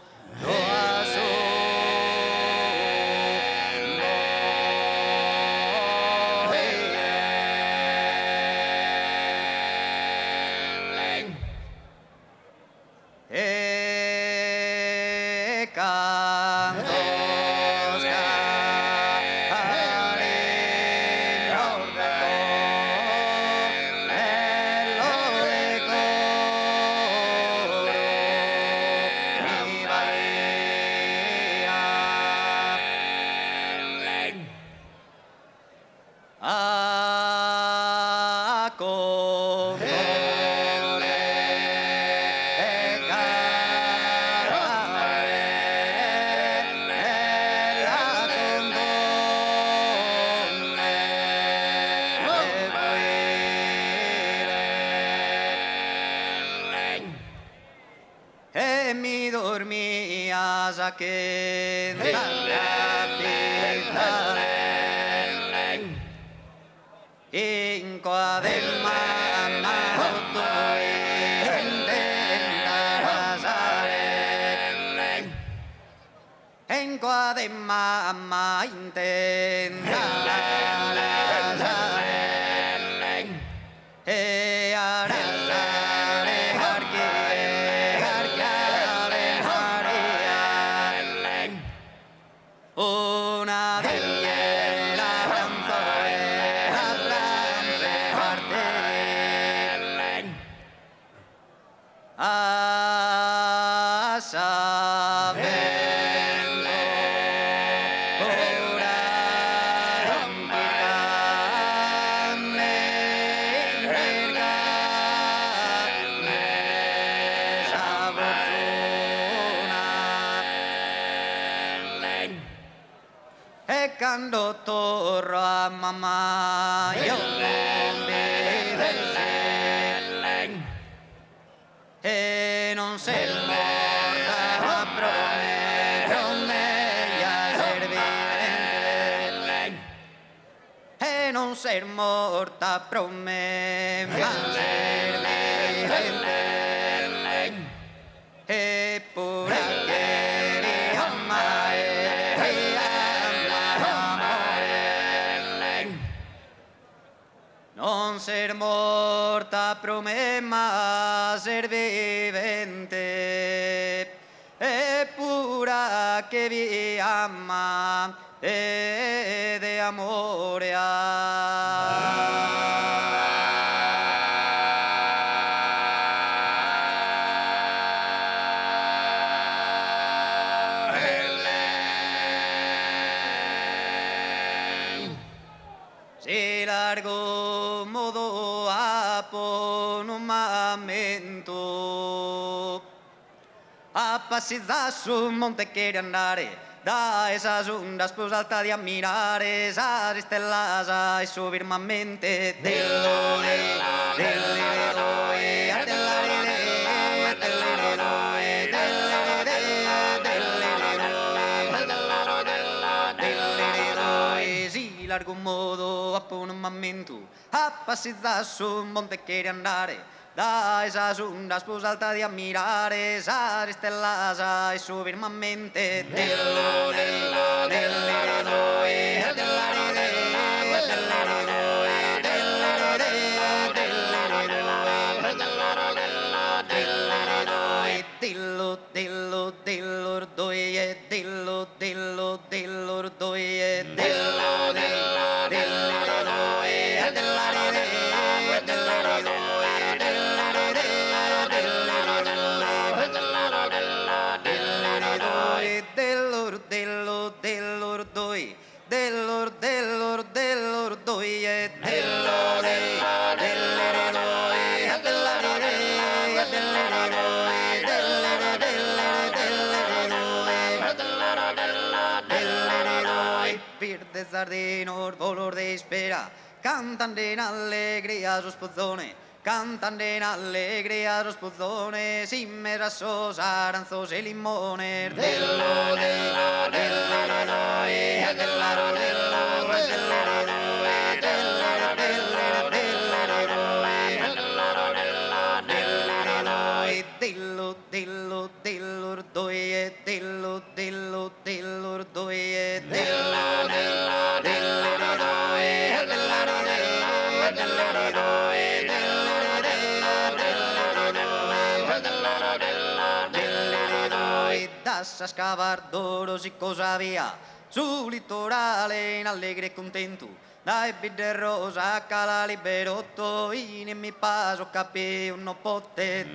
su e canto scale a e mi dormia sa che in qua del mamma in qua del mamma intenda e arrestare carchiare Maria una vegliera canzone a pranze parte a sapendo ora rompicanne verganne sa fortuna e quando torno a mamma io non mi vedessi e non sei morta promeglia serviente e non sei morta promeglia serviente eppure che vi amare non ser morta pro me ma ser vivente e pura che vi ama e de amore si largo modo a por un momento a passeggiare sul monte che andare da esa ondas più alta di ammirare esa stellasa e su firmamente sì largo modo a por un momento a passeggiare sul monte che andare da esa ondas più alta di ammirare esa stellasa e su firmamente Verde sardino, volor de espera, cantan en alegría sus pozzones, cantan en alegría los pozzones, y merasos, aranzos y limones. A scavar d'oro si cosa via sul litorale in allegri e contento dai bidde rosa a cala liberotto in mi paso capi un pote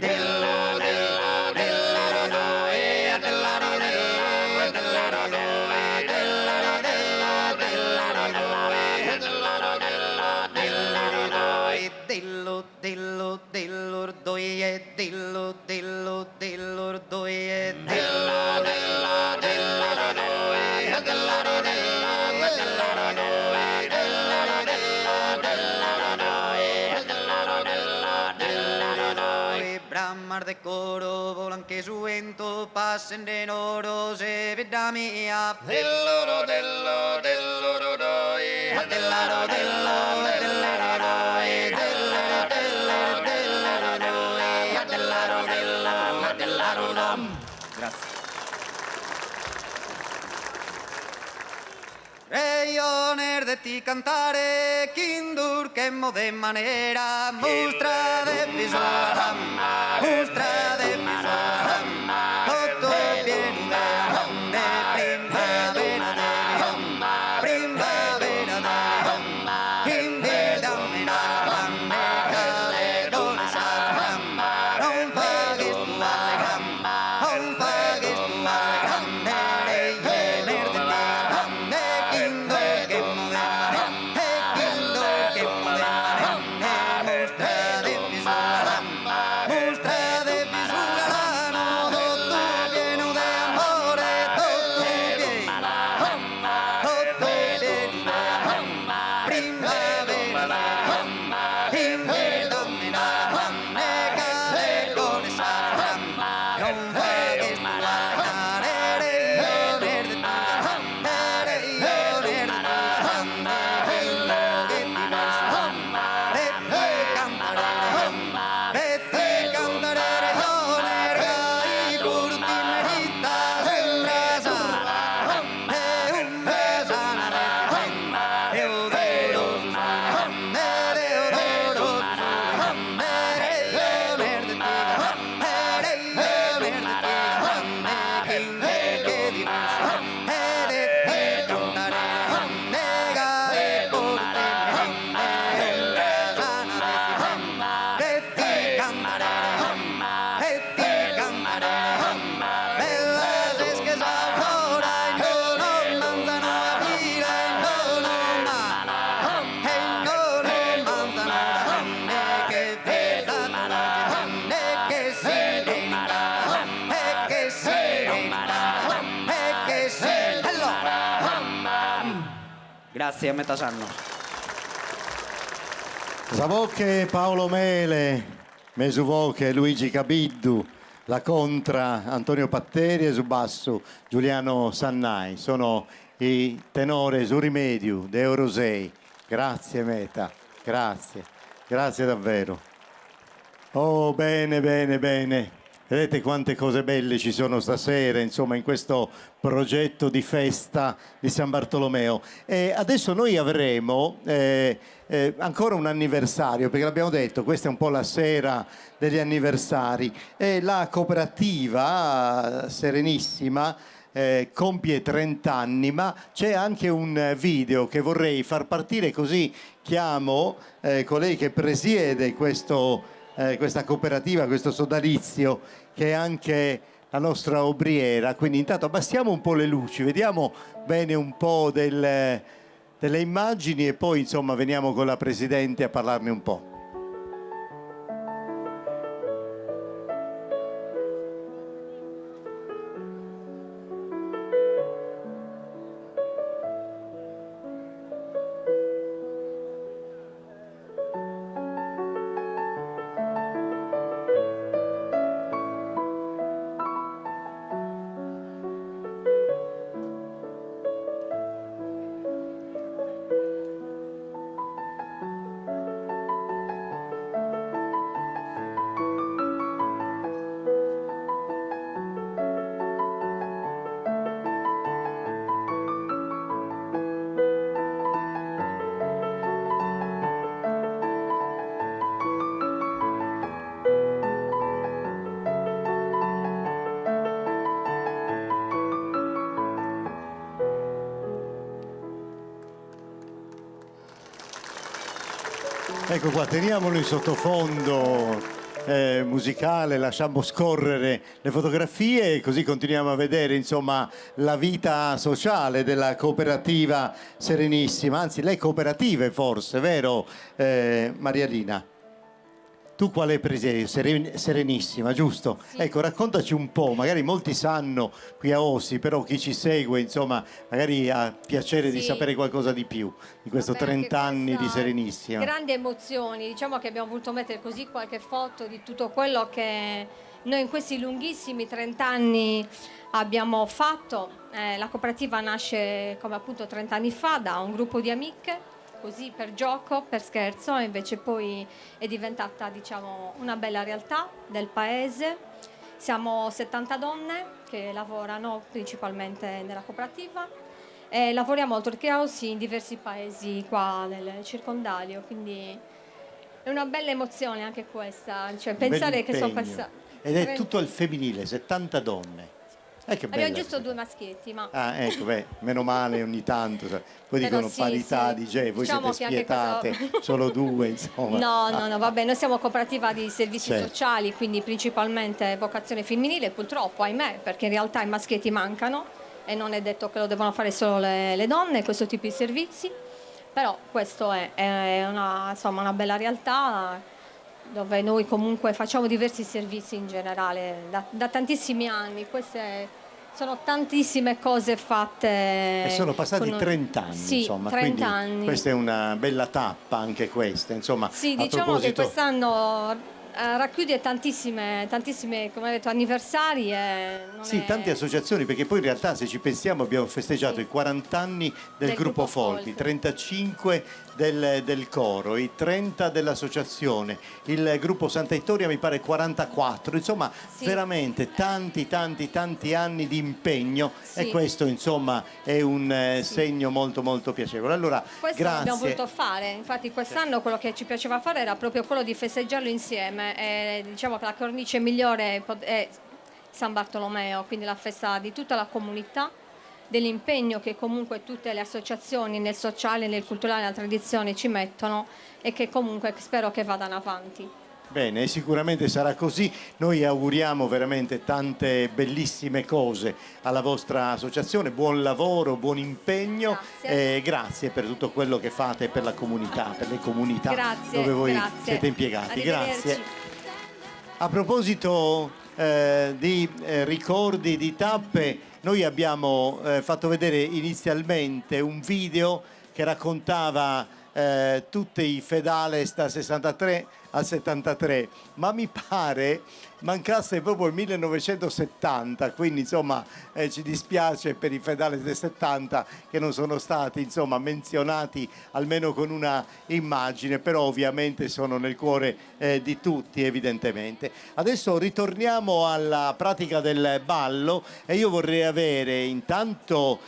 mar de coro, volan che su vento, passen de oro, se veda mia. Dell'oro, dell'oro, dell'oro, doi, dell'oro, dell'oro, dell'oro, doi, dell'oro, dell'oro, dell'oro, doi, dell'oro, dell'oro, dell'oro, doi. Grazie. Io nerdetti cantare, Kindur che de manera, mostra de visual, mostra de visual, tutto pieno de primavera, primavera, inverno, cale, dove sarà, non paghi tu alle, non paghi tu alle, io nerdetti. Grazie a metà anno. Zavocche Paolo Mele, Mesuvoche Luigi Cabiddu, la contra Antonio Patteri e su basso Giuliano Sannai. Sono i tenore su rimediu de Eurosei. Grazie Meta, grazie, grazie davvero. Oh, bene, bene, bene. Vedete quante cose belle ci sono stasera, insomma, in questo progetto di festa di San Bartolomeo. E adesso noi avremo ancora un anniversario, perché l'abbiamo detto, questa è un po' la sera degli anniversari. E la cooperativa Serenissima compie 30 anni, ma c'è anche un video che vorrei far partire, così chiamo colei che presiede questa cooperativa, questo sodalizio, che è anche la nostra obriera. Quindi intanto abbassiamo un po' le luci, vediamo bene un po' delle immagini e poi insomma veniamo con la Presidente a parlarne un po'. Ecco qua, teniamolo in sottofondo musicale, lasciamo scorrere le fotografie e così continuiamo a vedere insomma la vita sociale della cooperativa Serenissima, anzi le cooperative forse, vero Maria Lina? Tu quale presepi? Serenissima, giusto? Sì. Ecco, raccontaci un po', magari molti sanno qui a Ossi, però chi ci segue, insomma, magari ha piacere di Sì. sapere qualcosa di più di questo Vabbè, anche 30 anni di questa Serenissima. Grandi emozioni, diciamo che abbiamo voluto mettere così qualche foto di tutto quello che noi in questi lunghissimi 30 anni abbiamo fatto. La cooperativa nasce come appunto 30 anni fa da un gruppo di amiche, così per gioco, per scherzo, e invece poi è diventata, diciamo, una bella realtà del paese. Siamo 70 donne che lavorano principalmente nella cooperativa e lavoriamo oltre che a Ossi in diversi paesi qua nel circondario, quindi è una bella emozione anche questa, cioè pensare che sono Bell'impegno. passati. Ed è tutto al femminile, 70 donne. Che bella. Abbiamo giusto 2 maschietti, ma Ah, ecco, beh, meno male ogni tanto. Poi Però dicono sì, parità sì. di genere, voi Diciamo siete che anche spietate, solo 2, insomma. no, vabbè, noi siamo cooperativa di servizi Certo. sociali, quindi principalmente vocazione femminile, purtroppo, ahimè, perché in realtà i maschietti mancano e non è detto che lo devono fare solo le donne, questo tipo di servizi, però questo è una bella realtà dove noi comunque facciamo diversi servizi in generale da tantissimi anni. Queste sono tantissime cose fatte. E sono passati con- 30 anni, Sì, insomma, 30 quindi anni. questa è una bella tappa anche questa, insomma. Sì, a diciamo proposito... che quest'anno racchiude tantissime, come hai detto, anniversari. Sì, tante associazioni, perché poi in realtà se ci pensiamo abbiamo festeggiato i 40 anni del gruppo Folk, i 35 del coro, i 30 dell'associazione, il gruppo Santa Vittoria mi pare 44, insomma Sì. veramente tanti anni di impegno Sì. e questo insomma è un segno molto molto piacevole. Allora, Questo l'abbiamo grazie. voluto fare, infatti quest'anno quello che ci piaceva fare era proprio quello di festeggiarlo insieme e diciamo che la cornice migliore è San Bartolomeo, quindi la festa di tutta la comunità, dell'impegno che comunque tutte le associazioni nel sociale, nel culturale, nella tradizione ci mettono e che comunque spero che vadano avanti. Bene, sicuramente sarà così. Noi auguriamo veramente tante bellissime cose alla vostra associazione, buon lavoro, buon impegno Grazie. e grazie per tutto quello che fate per la comunità, per le comunità Grazie, dove voi grazie. siete impiegati. Arrivederci. Grazie. A proposito di ricordi, di tappe, noi abbiamo fatto vedere inizialmente un video che raccontava tutti i Fedales da 63 al 73, ma mi pare mancasse proprio il 1970, quindi insomma ci dispiace per i Fedales del 70 che non sono stati insomma menzionati almeno con una immagine, però ovviamente sono nel cuore di tutti evidentemente. Adesso ritorniamo alla pratica del ballo e io vorrei avere intanto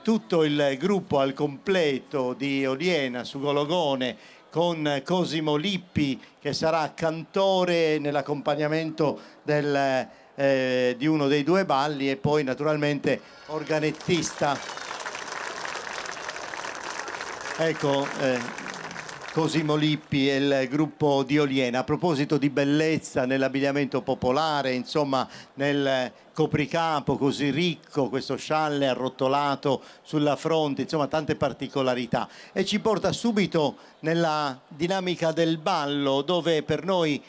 tutto il gruppo al completo di Oliena su Gologone con Cosimo Lippi che sarà cantore nell'accompagnamento di uno dei 2 balli e poi naturalmente organettista. Ecco, Cosimo Lippi e il gruppo di Oliena. A proposito di bellezza nell'abbigliamento popolare, insomma nel copricapo così ricco, questo scialle arrotolato sulla fronte, insomma tante particolarità. E ci porta subito nella dinamica del ballo, dove per noi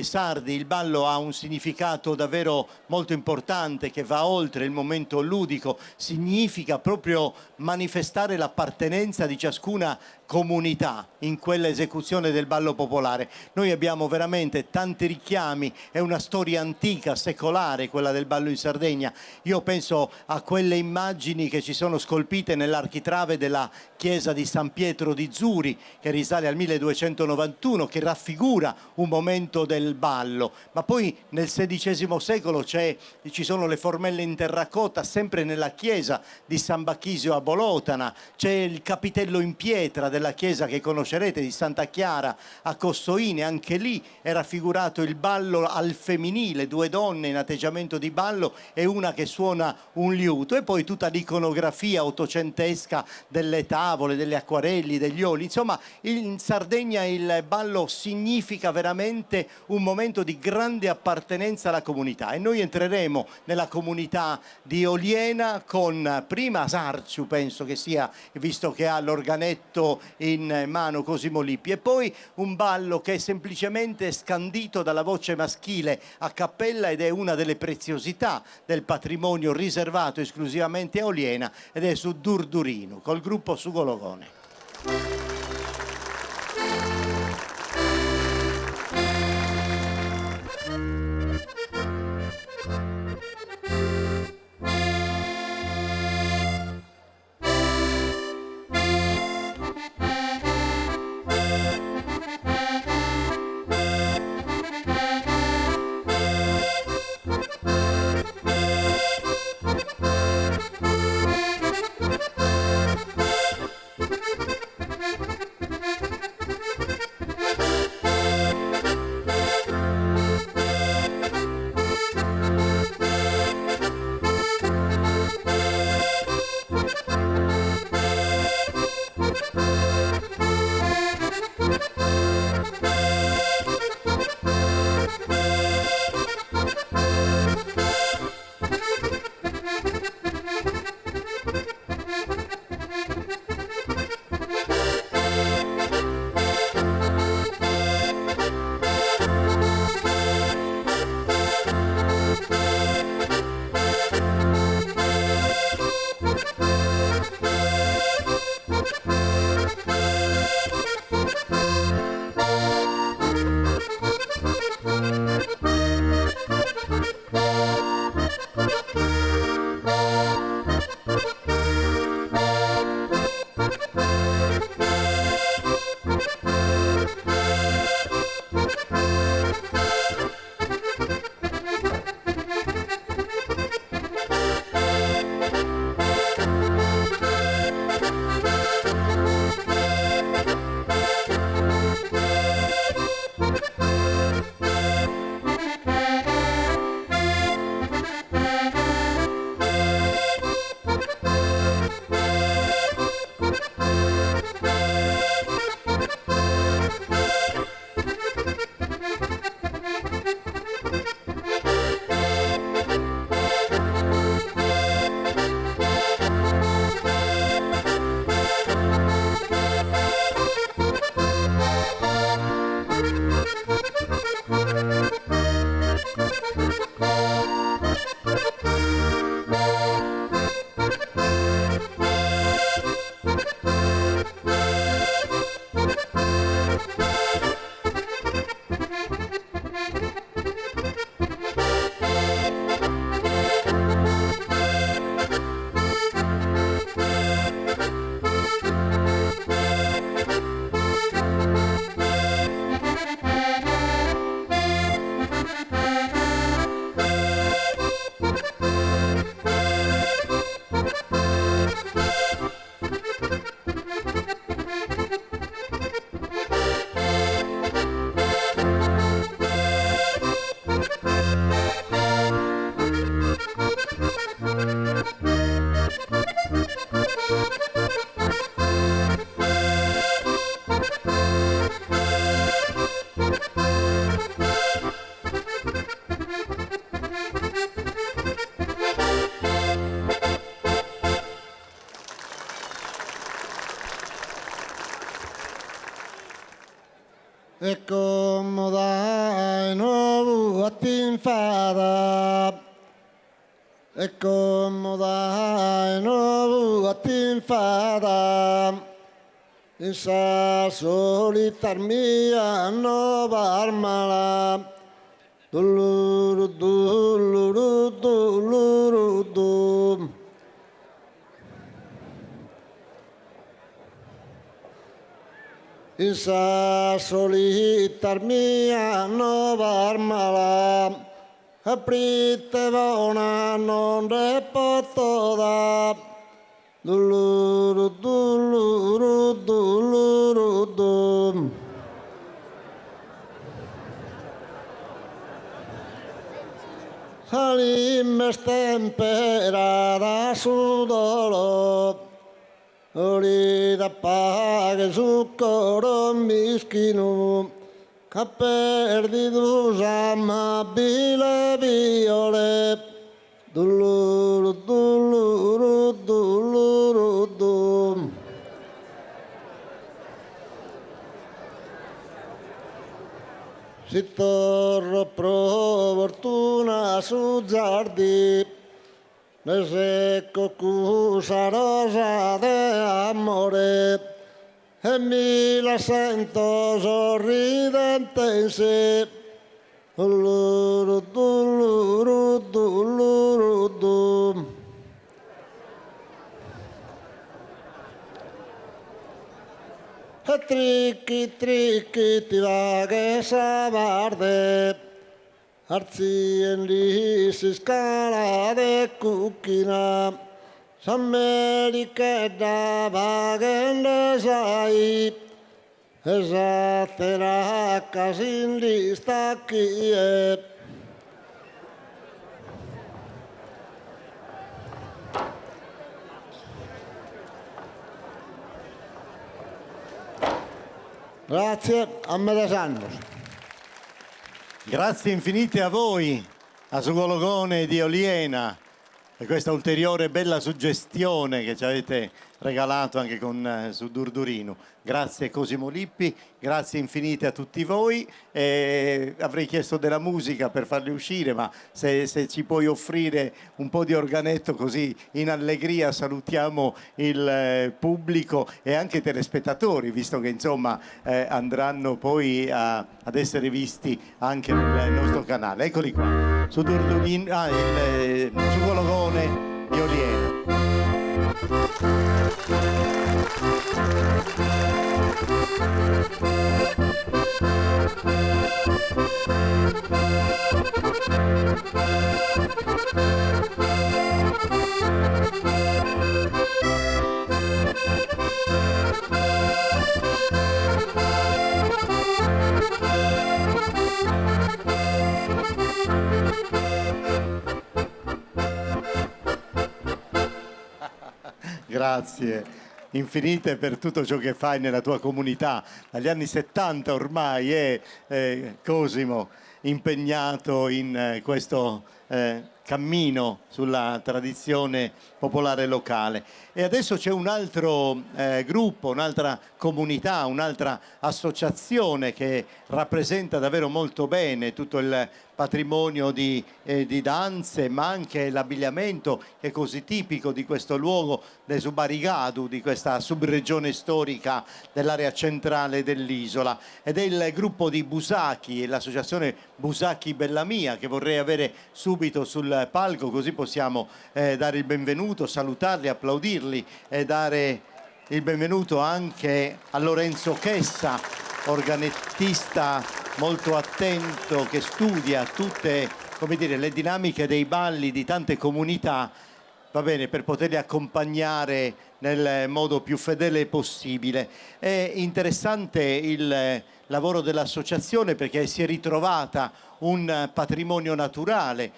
sardi il ballo ha un significato davvero molto importante che va oltre il momento ludico, significa proprio manifestare l'appartenenza di ciascuna comunità in quell'esecuzione del ballo popolare. Noi abbiamo veramente tanti richiami, è una storia antica, secolare quella del ballo in Sardegna. Io penso a quelle immagini che ci sono scolpite nell'architrave della chiesa di San Pietro di Zuri che risale al 1291, che raffigura un momento del ballo, ma poi nel XVI secolo ci sono le formelle in terracotta sempre nella chiesa di San Bacchisio a Bolotana, c'è il capitello in pietra della chiesa che conoscerete di Santa Chiara a Cossoine, anche lì è raffigurato il ballo al femminile, 2 donne in atteggiamento di ballo e una che suona un liuto, e poi tutta l'iconografia ottocentesca delle tavole, delle acquarelli, degli oli. Insomma, in Sardegna il ballo significa veramente un momento di grande appartenenza alla comunità e noi entreremo nella comunità di Oliena con prima Sarciu, penso che sia, visto che ha l'organetto in mano Cosimo Lippi. E poi un ballo che è semplicemente scandito dalla voce maschile a cappella ed è una delle preziosità del patrimonio riservato esclusivamente a Oliena, ed è su Durdurino col gruppo Sugologone. E come dai nuovo a tinfada, e come dai nuovo a tinfada, in sa solitar mia nova armala, duluru duluru duluru dum. Isa solitar mia nova armala, aprite bona non repotoda, duluru duluru duluru dum. Salim estemperada su dolor, ori da pague su coro mischino, che ha perdido amabile viole, duluru duluru duluru dum. si torno pro fortuna su giardì, ne secco cusa rosa de amore, e mi la sento sorridente in sé. E tricchi tricchi ti va che savarde, arzien lì si scala de cucchina, s'America da vagende sai, esatterà casin li stacchi e grazie a Medesannos. Grazie infinite a voi, a Sugologone di Oliena, per questa ulteriore bella suggestione che ci avete regalato anche con su Durdurino. Grazie Cosimo Lippi, grazie infinite a tutti voi. Avrei chiesto della musica per farli uscire, ma se ci puoi offrire un po' di organetto così in allegria salutiamo il pubblico e anche i telespettatori, visto che insomma andranno poi ad essere visti anche nel nostro canale. Eccoli qua, su Durdurino, il Sugologone di Oliena. Grazie infinite per tutto ciò che fai nella tua comunità. Dagli anni 70 ormai è Cosimo impegnato in questo cammino sulla tradizione popolare locale. E adesso c'è un altro gruppo, un'altra comunità, un'altra associazione che rappresenta davvero molto bene tutto il patrimonio di danze, ma anche l'abbigliamento che è così tipico di questo luogo del Subarigadu, di questa subregione storica dell'area centrale dell'isola. Ed è il gruppo di Busachi, l'associazione Busachi Bellamia, che vorrei avere subito sul palco, così possiamo dare il benvenuto, salutarli, applaudirli e dare il benvenuto anche a Lorenzo Chessa, organettista molto attento che studia tutte, come dire, le dinamiche dei balli di tante comunità, va bene, per poterli accompagnare nel modo più fedele possibile. È interessante il lavoro dell'associazione perché si è ritrovata un patrimonio naturale.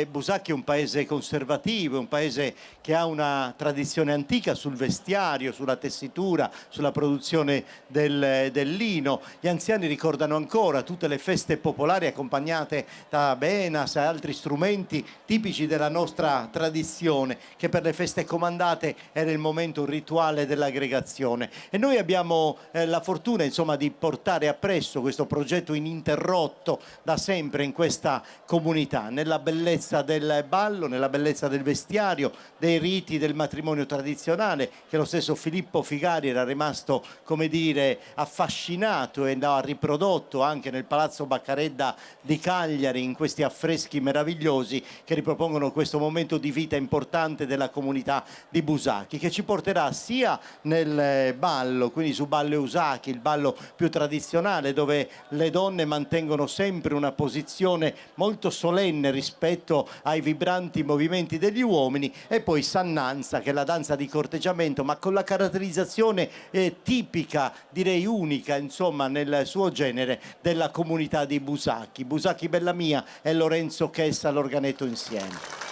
Busacchi è un paese conservativo, è un paese che ha una tradizione antica sul vestiario, sulla tessitura, sulla produzione del lino. Gli anziani ricordano ancora tutte le feste popolari accompagnate da benas e altri strumenti tipici della nostra tradizione, che per le feste comandate era il momento rituale dell'aggregazione. E noi abbiamo la fortuna, insomma, di portare appresso questo progetto ininterrotto da sempre in questa comunità, nella bellezza del ballo, nella bellezza del vestiario, dei riti del matrimonio tradizionale, che lo stesso Filippo Figari era rimasto, come dire, affascinato e ha riprodotto anche nel Palazzo Baccaredda di Cagliari, in questi affreschi meravigliosi che ripropongono questo momento di vita importante della comunità di Busacchi, che ci porterà sia nel ballo, quindi su Ballo Eusacchi, il ballo più tradizionale, dove le donne mantengono sempre una posizione molto solenne rispetto ai vibranti movimenti degli uomini, e poi Sannanza, che è la danza di corteggiamento, ma con la caratterizzazione tipica, direi unica, insomma, nel suo genere, della comunità di Busacchi. Busacchi Bellamia e Lorenzo Chessa all'organetto insieme.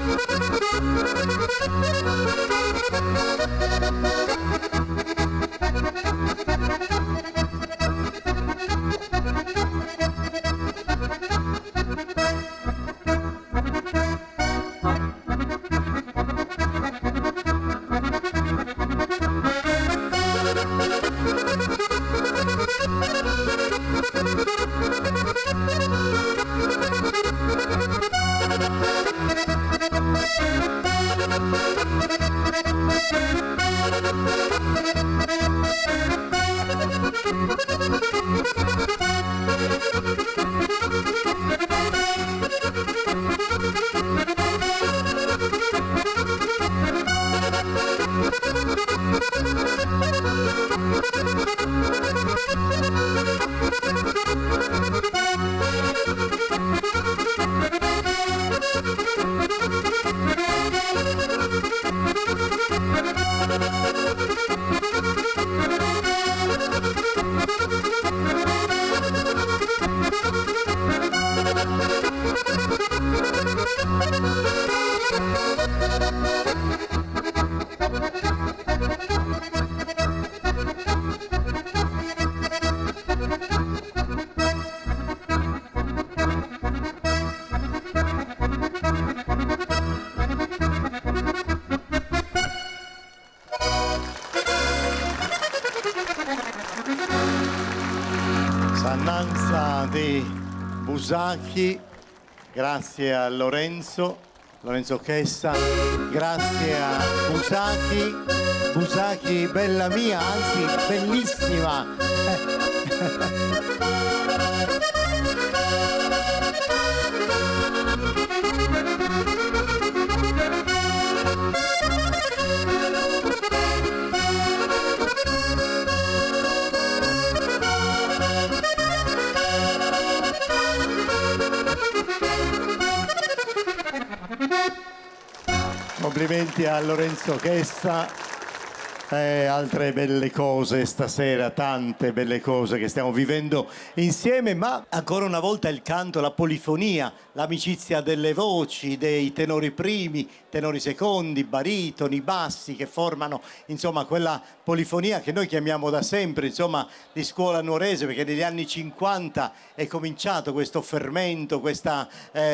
Thank you. Sannanza di Busacchi, grazie a Lorenzo Chessa, grazie a Busacchi bella mia, anzi bellissima. Complimenti a Lorenzo Chessa. Altre belle cose stasera, tante belle cose che stiamo vivendo insieme, ma ancora una volta il canto, la polifonia, l'amicizia delle voci, dei tenori primi, tenori secondi, baritoni, bassi che formano insomma quella polifonia che noi chiamiamo da sempre insomma di scuola nuorese, perché negli anni 50 è cominciato questo fermento, questo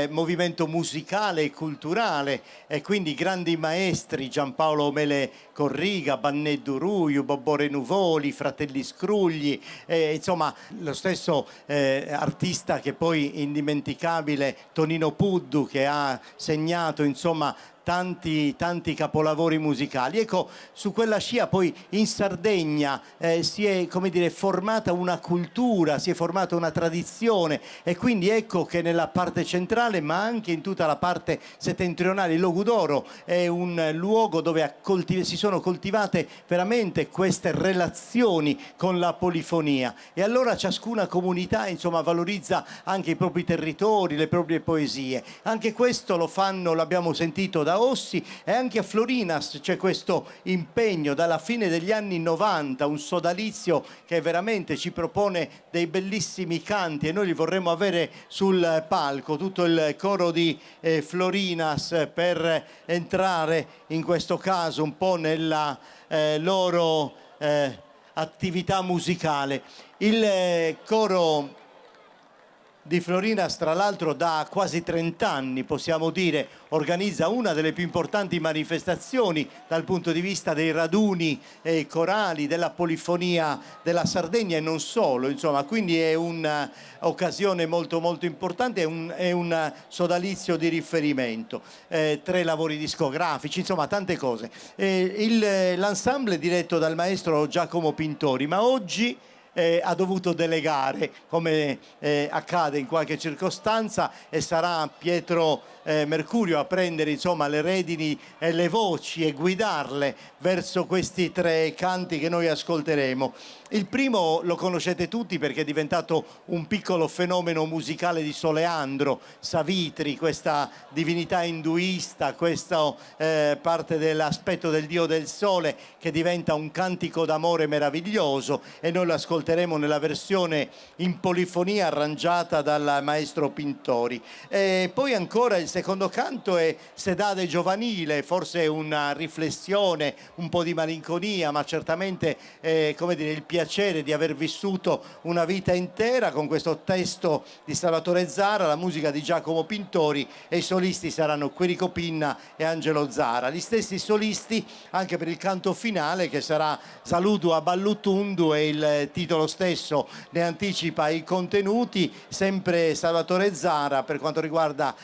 movimento musicale e culturale, e quindi grandi maestri, Giampaolo Mele Corriga, Banneddu Ruiu, Bobbore Nuvoli, Fratelli Scrugli, insomma lo stesso artista che poi indimenticabile Tonino Puddu, che ha segnato insomma tanti capolavori musicali. Ecco, su quella scia poi in Sardegna si è, come dire, formata una cultura, si è formata una tradizione, e quindi ecco che nella parte centrale, ma anche in tutta la parte settentrionale, il Logudoro è un luogo dove si sono coltivate veramente queste relazioni con la polifonia, e allora ciascuna comunità insomma valorizza anche i propri territori, le proprie poesie. Anche questo lo fanno, l'abbiamo sentito da Ossi, e anche a Florinas c'è questo impegno dalla fine degli anni 90, un sodalizio che veramente ci propone dei bellissimi canti, e noi li vorremmo avere sul palco, tutto il coro di Florinas, per entrare in questo caso un po' nella loro attività musicale. Il coro di Florinas, tra l'altro, da quasi 30 anni, possiamo dire, organizza una delle più importanti manifestazioni dal punto di vista dei raduni corali, della polifonia della Sardegna e non solo, insomma, quindi è un'occasione molto molto importante, è un sodalizio di riferimento, 3 lavori discografici, insomma tante cose. L'ensemble è diretto dal maestro Giacomo Pintori, ma oggi ha dovuto delegare, come accade in qualche circostanza, e sarà Pietro Mercurio a prendere insomma le redini e le voci e guidarle verso questi 3 canti che noi ascolteremo. Il primo lo conoscete tutti perché è diventato un piccolo fenomeno musicale di Soleandro, Savitri, questa divinità induista, questa parte dell'aspetto del dio del sole, che diventa un cantico d'amore meraviglioso, e noi lo ascolteremo nella versione in polifonia arrangiata dal maestro Pintori. Poi ancora il secondo canto è Sedade giovanile, forse una riflessione, un po' di malinconia, ma certamente come dire, il piacere di aver vissuto una vita intera con questo testo di Salvatore Zara, la musica di Giacomo Pintori, e i solisti saranno Quirico Pinna e Angelo Zara, gli stessi solisti anche per il canto finale, che sarà Saludu a Ballutundu, e il titolo stesso ne anticipa i contenuti, sempre Salvatore Zara per quanto riguarda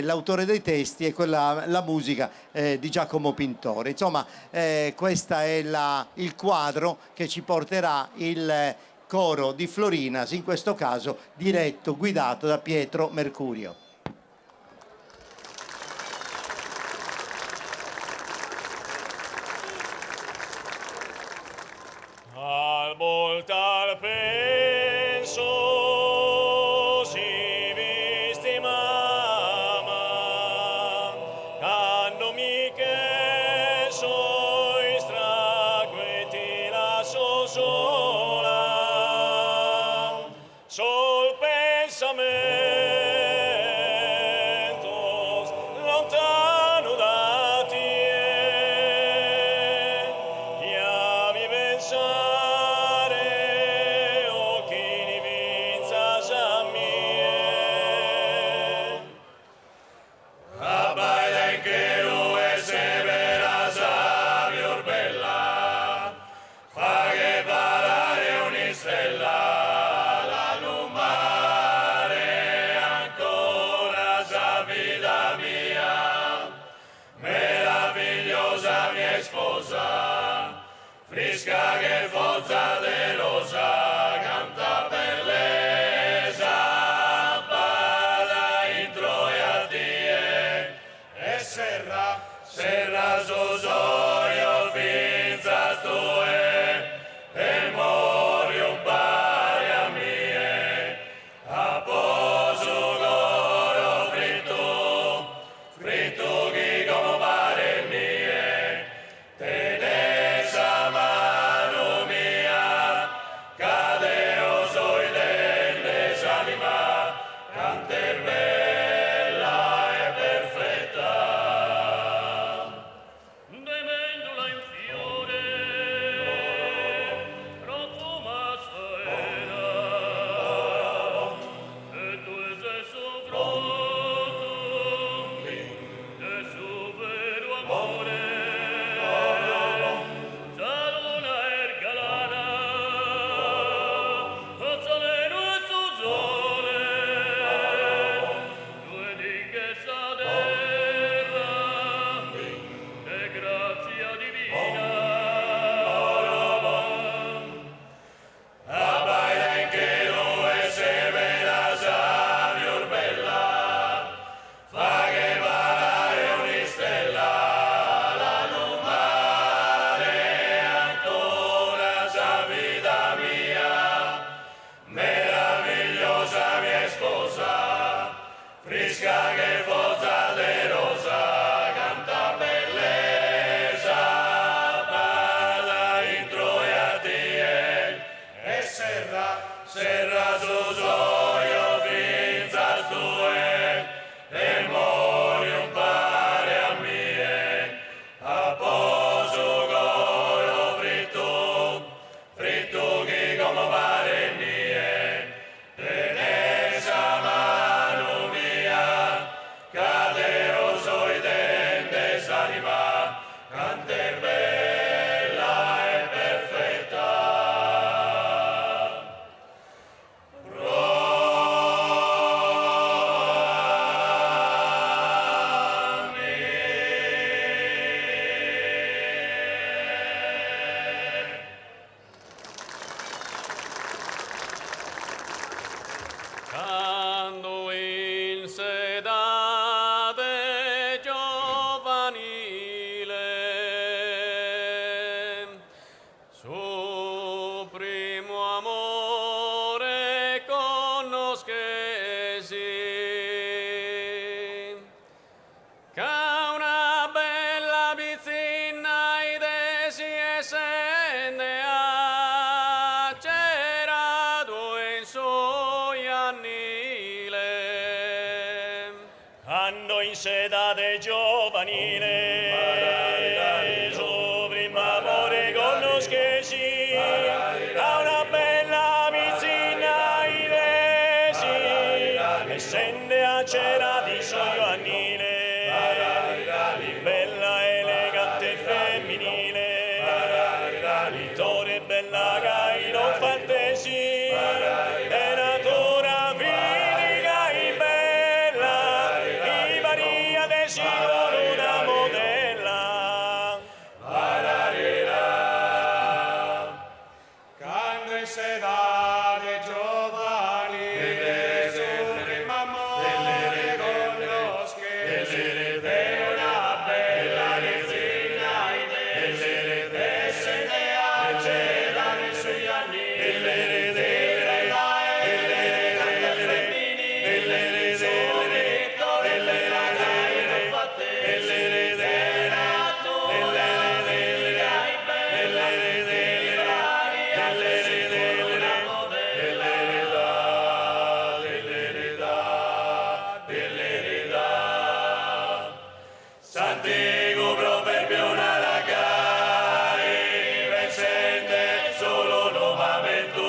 l'autore dei testi, e la musica di Giacomo Pintori. Insomma, questo è il quadro che ci porterà il coro di Florinas, in questo caso guidato da Pietro Mercurio. Al voltar penso si viste mama, quando mi che soy straqueti la sola, sol pensame sposa, fresca che forza de rosa, canta bellezza, bada in Troia tie, e serra sosoio finza stoe, e morio pari a mie, a poso coro fritto che come pare mie, tenesa mano mia, cadeo soi delle salima, canter bella e perfetta. Demendula in fiore, profuma suena, e tu sei soffrotto de su vero amore, saluna ergalana, azzaleno e suzzole, due ricchezza terra, e grazia divina. Abbaia in cielo e severa Savio bella, fa che valare ogni stella, la non male ancora sa vita mia, meravigliosa mia sposa, fresca che forza de rosa, canta bellezza, bada in Troia tie, e serra sosoio finza stue, e morio pare a mie, a poso coro fritto che come pare mie, tenesa mano mia, cadeo soi dente salima, canter bella e perfetta. Quando in sedate giovanile suo primo amore conoscesi, che una bella pizzina idesi essende a c'era due in suoi annile. Quando in sedate giovanile suo primo amore conoscesi, a una bella pizzina idesi essende a c'era di suoi annile, bella elegante e femminile, vittore bella che non fantesi, e natura fisica e bella, di Maria de Simone una modella. Quando in sedate giovanile suo primo amore conoscesi, è una bella pizzina idesi, essende a c'era nei suoi annili, Santiago proverbio una lagari, vencente solo nuovamente,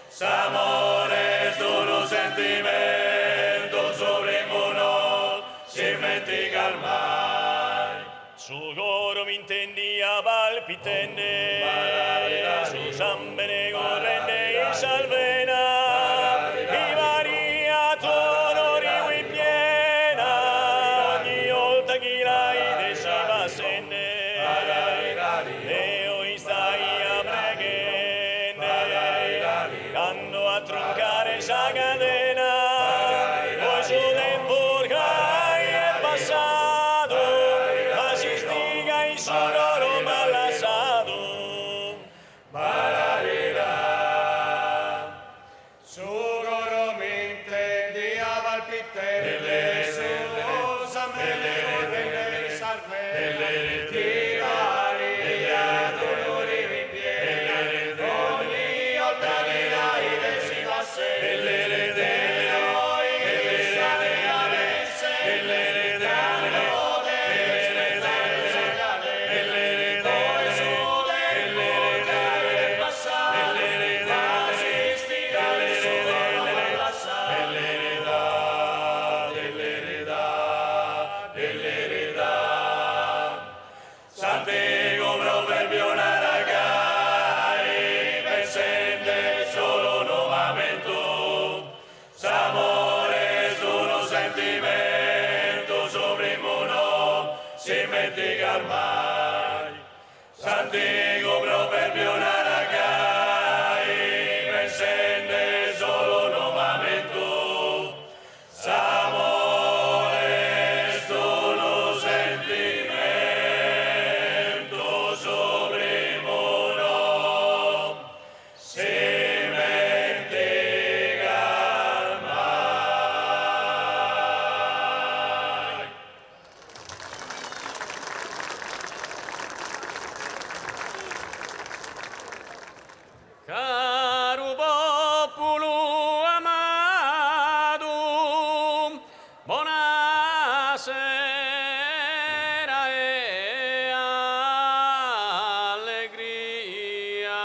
s'amore solo sentimento, sovremmono si dimentica mai. Su coro mi intendia palpitende, su San Bene corrente in salvena, di Maria tu onori qui piena, ogni volta che l'hai desi va sende. sororo malasado. Balarira. Sugoro minte dia valpite. Susa me salve. Tiraria dolori ripiede. Ogni altanera si va se. Santiago proverbio naragai, pensende solo nuovamente, s'amore es uno sentimento sovrimono, si mitiga mai. Santiago proverbio naragai, pensende solo nuovamente, s'amore es uno sentimento sovrimono, si mitiga mai. Caro popolo amato, buonasera e allegria.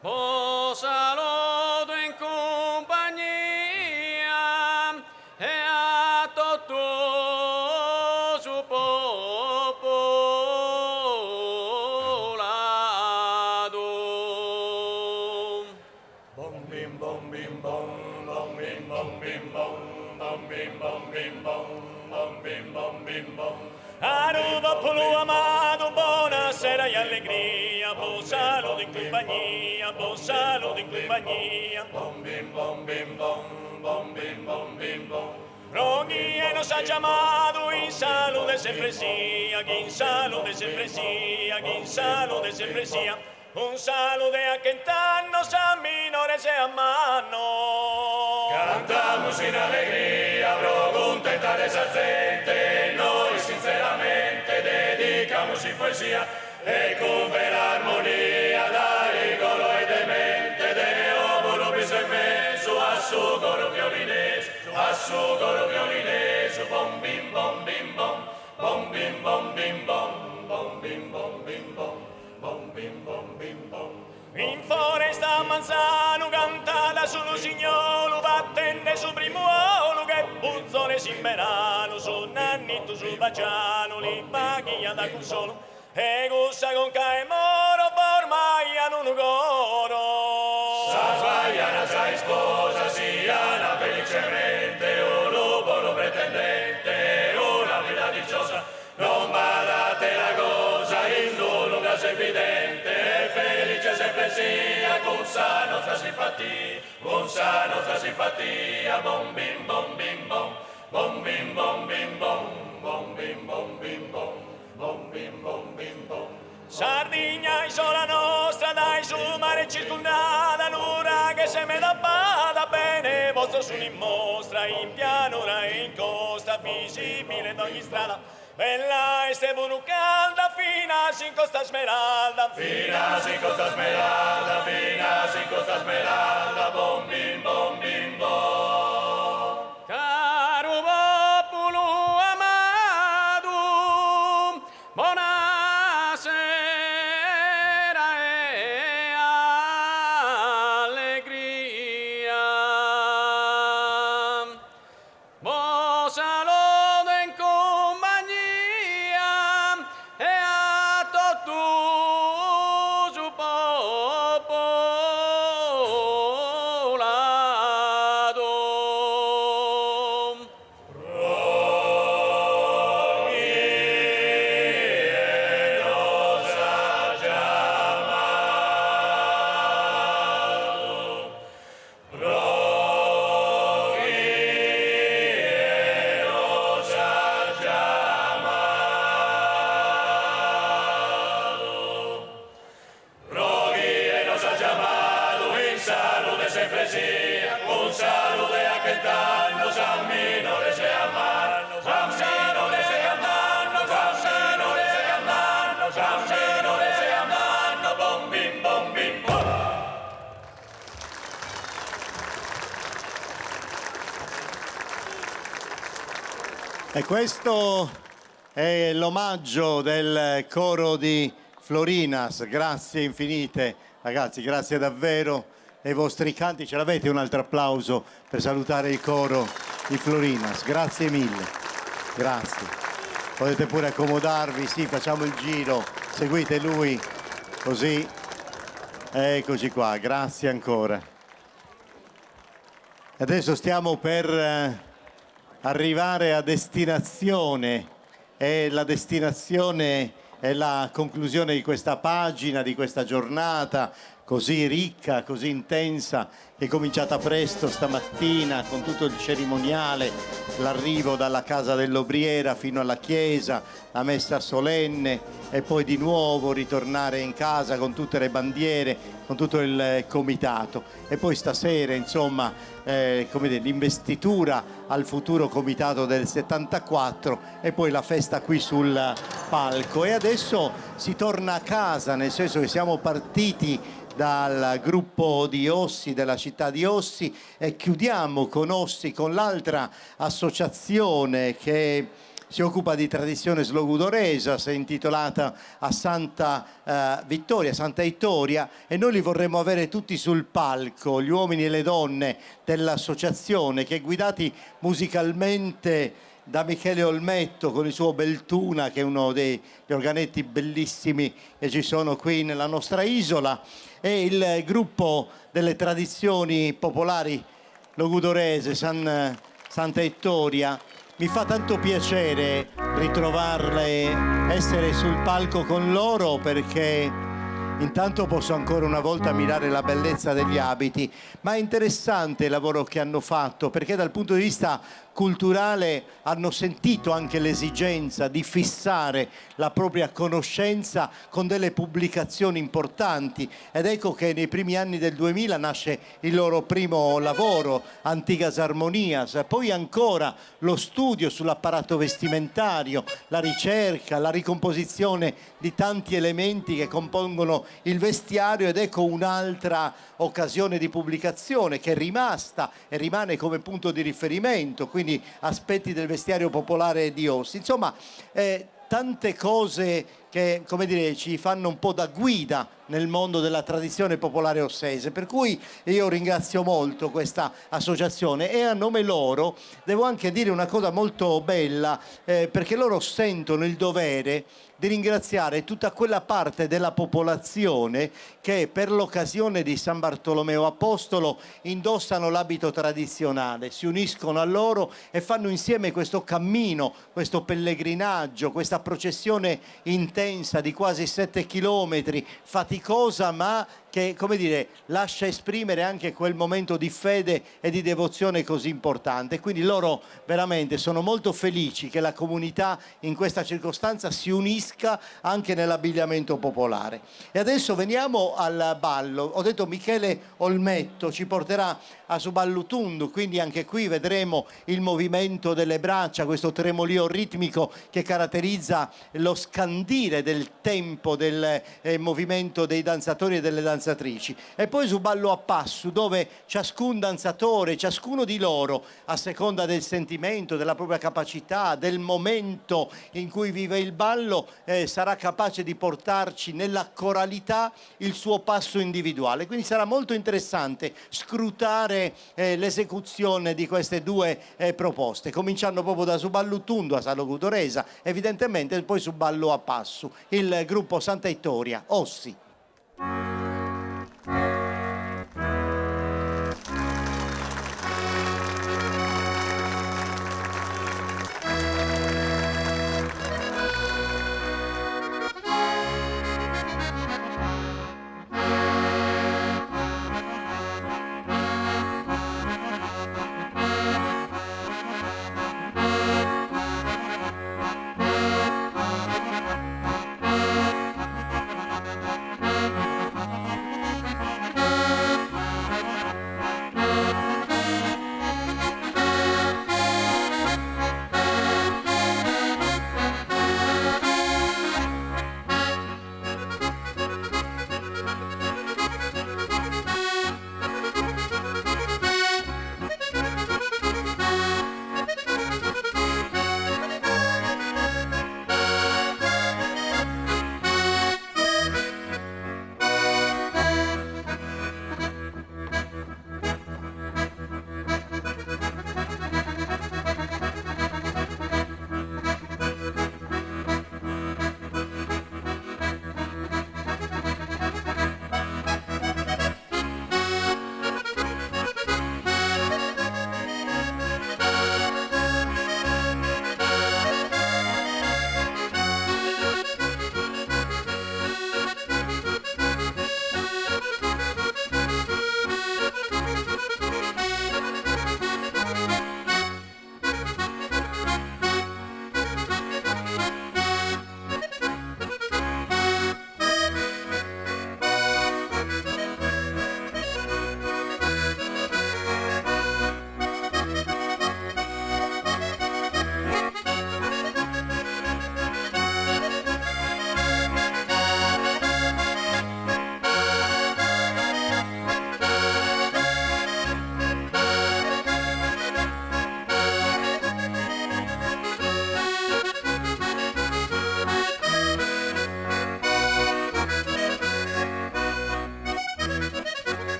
Buon saluto in compagnia e a tutto su popolato. Bom bim bom bim bom bom bim bom bim bom bom bim bom bim bom bom bim bom bim bom. Caro popolo amato, buonasera e allegria, buon saluto in compagnia, buon saluto in compagnia. Bom bim bom bim bom bom bim bom bim bom. Roghi e nos ha chiamato in salute sempre sia, che in salute sempre sia, che in salute sempre sia. Un saluto a che tanto San Minore se a mano. Cantamos in allegria, pro contentare esa gente, noi sinceramente dedicamos in poesia e con vera armonia dai coro e demente Deo buono piso in mezzo a su coro violinese, a su coro violinese, bom bim bom bim bom, bom bim bom bim bom, bom bim bom bim bom. Bom bim bom bim bom. In foresta Manzano cantata sullo signolo, battende su primuolo che puzzone simberano, su nannito su baciano, li macchia da consolo, e gussa con cae moro, ormai hanno un coro. Sa sbagliana, sa sposa, sia una felicemente, un buono pretendente, una vita dicciosa, non badate la cosa, in un caso evidente, felice sempre sia, con sa nostra simpatia, con sa nostra simpatia, bom bim bom bim bom, bom bim bom bim bom, bom bim bom bim bom, bom bim bom bim bom. Sardegna, isola nostra, dai su mare circondata, l'ora che se me da bada bene, vostro sulle mostra, in pianura e in costa, visibile da ogni strada, bella e ste buonu calda, fina sin costa smeralda, fina sin costa smeralda, fina sin costa smeralda, bom bim bom bim bom. Caro popolo amato, buonasera e allegria. Buon saluto in compagnia e a tutto su popolato. E questo è l'omaggio del coro di Florinas. Grazie infinite, ragazzi, grazie davvero ai vostri canti. Ce l'avete un altro applauso per salutare il coro di Florinas? Grazie mille, grazie. Potete pure accomodarvi, sì, facciamo il giro, seguite lui, così. Eccoci qua, grazie ancora. Adesso stiamo per arrivare a destinazione, e la destinazione è la conclusione di questa pagina, di questa giornata così ricca, così intensa, che è cominciata presto stamattina con tutto il cerimoniale, l'arrivo dalla casa dell'Obriera fino alla chiesa, la messa solenne e poi di nuovo ritornare in casa con tutte le bandiere, con tutto il comitato. E poi stasera, insomma, come dire, l'investitura al futuro comitato del 74 e poi la festa qui sul palco. E adesso si torna a casa, nel senso che siamo partiti dal gruppo di Ossi, della città di Ossi, e chiudiamo con Ossi, con l'altra associazione che si occupa di tradizione slogudoresa, si è intitolata a Santa Vittoria, Santa Ittoria, e noi li vorremmo avere tutti sul palco, gli uomini e le donne dell'associazione, che guidati musicalmente da Michele Olmetto con il suo Beltuna, che è uno degli organetti bellissimi che ci sono qui nella nostra isola, e il gruppo delle tradizioni popolari logudorese Santa Ittoria. Mi fa tanto piacere ritrovarle, essere sul palco con loro, perché intanto posso ancora una volta ammirare la bellezza degli abiti, ma è interessante il lavoro che hanno fatto, perché dal punto di vista culturale hanno sentito anche l'esigenza di fissare la propria conoscenza con delle pubblicazioni importanti, ed ecco che nei primi anni del 2000 nasce il loro primo lavoro, Antigas Armonias, poi ancora lo studio sull'apparato vestimentario, la ricerca, la ricomposizione di tanti elementi che compongono il vestiario, ed ecco un'altra occasione di pubblicazione che è rimasta e rimane come punto di riferimento, quindi aspetti del vestiario popolare di Ossi. Insomma, tante cose che, come dire, ci fanno un po' da guida nel mondo della tradizione popolare ossese, per cui io ringrazio molto questa associazione, e a nome loro devo anche dire una cosa molto bella, perché loro sentono il dovere di ringraziare tutta quella parte della popolazione che per l'occasione di San Bartolomeo Apostolo indossano l'abito tradizionale, si uniscono a loro e fanno insieme questo cammino, questo pellegrinaggio, questa processione intensa di quasi 7 chilometri, faticosa ma che, come dire, lascia esprimere anche quel momento di fede e di devozione così importante. Quindi loro veramente sono molto felici che la comunità in questa circostanza si unisca anche nell'abbigliamento popolare. E adesso veniamo al ballo. Ho detto Michele Olmetto ci porterà a Suballutundu, quindi anche qui vedremo il movimento delle braccia, questo tremolio ritmico che caratterizza lo scandire del tempo del movimento dei danzatori e delle danzatrici. E poi su ballo a passo, dove ciascun danzatore, ciascuno di loro, a seconda del sentimento, della propria capacità, del momento in cui vive il ballo, sarà capace di portarci nella coralità il suo passo individuale. Quindi sarà molto interessante scrutare l'esecuzione di queste due proposte, cominciando proprio da Suballutundu a Salogudoresa, evidentemente, e poi su ballo a passo, il gruppo Santa Ittoria, Ossi.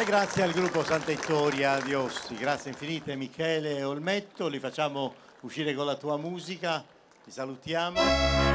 E grazie al gruppo Santa Vittoria di Ossi, grazie infinite Michele Olmetto, li facciamo uscire con la tua musica, ti salutiamo.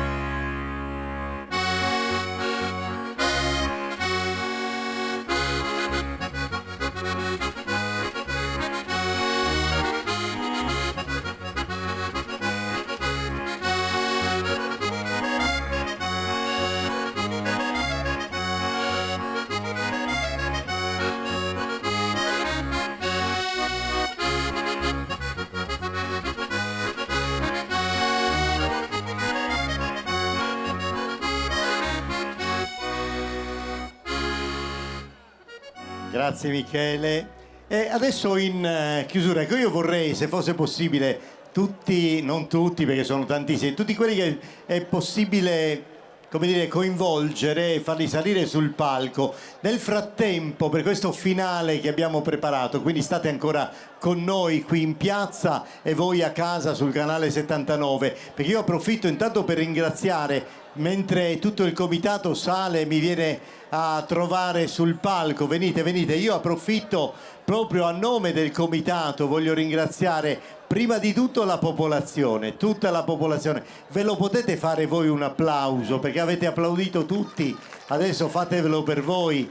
Grazie Michele. E adesso in chiusura, ecco, io vorrei, se fosse possibile, tutti, non tutti perché sono tantissimi, tutti quelli che è possibile, come dire, coinvolgere e farli salire sul palco. Nel frattempo, per questo finale che abbiamo preparato, quindi state ancora con noi qui in piazza e voi a casa sul canale 79, perché io approfitto intanto per ringraziare, mentre tutto il comitato sale e mi viene a trovare sul palco, venite, io approfitto proprio a nome del comitato, voglio ringraziare prima di tutto la popolazione, tutta la popolazione. Ve lo potete fare voi un applauso, perché avete applaudito tutti, adesso fatevelo per voi.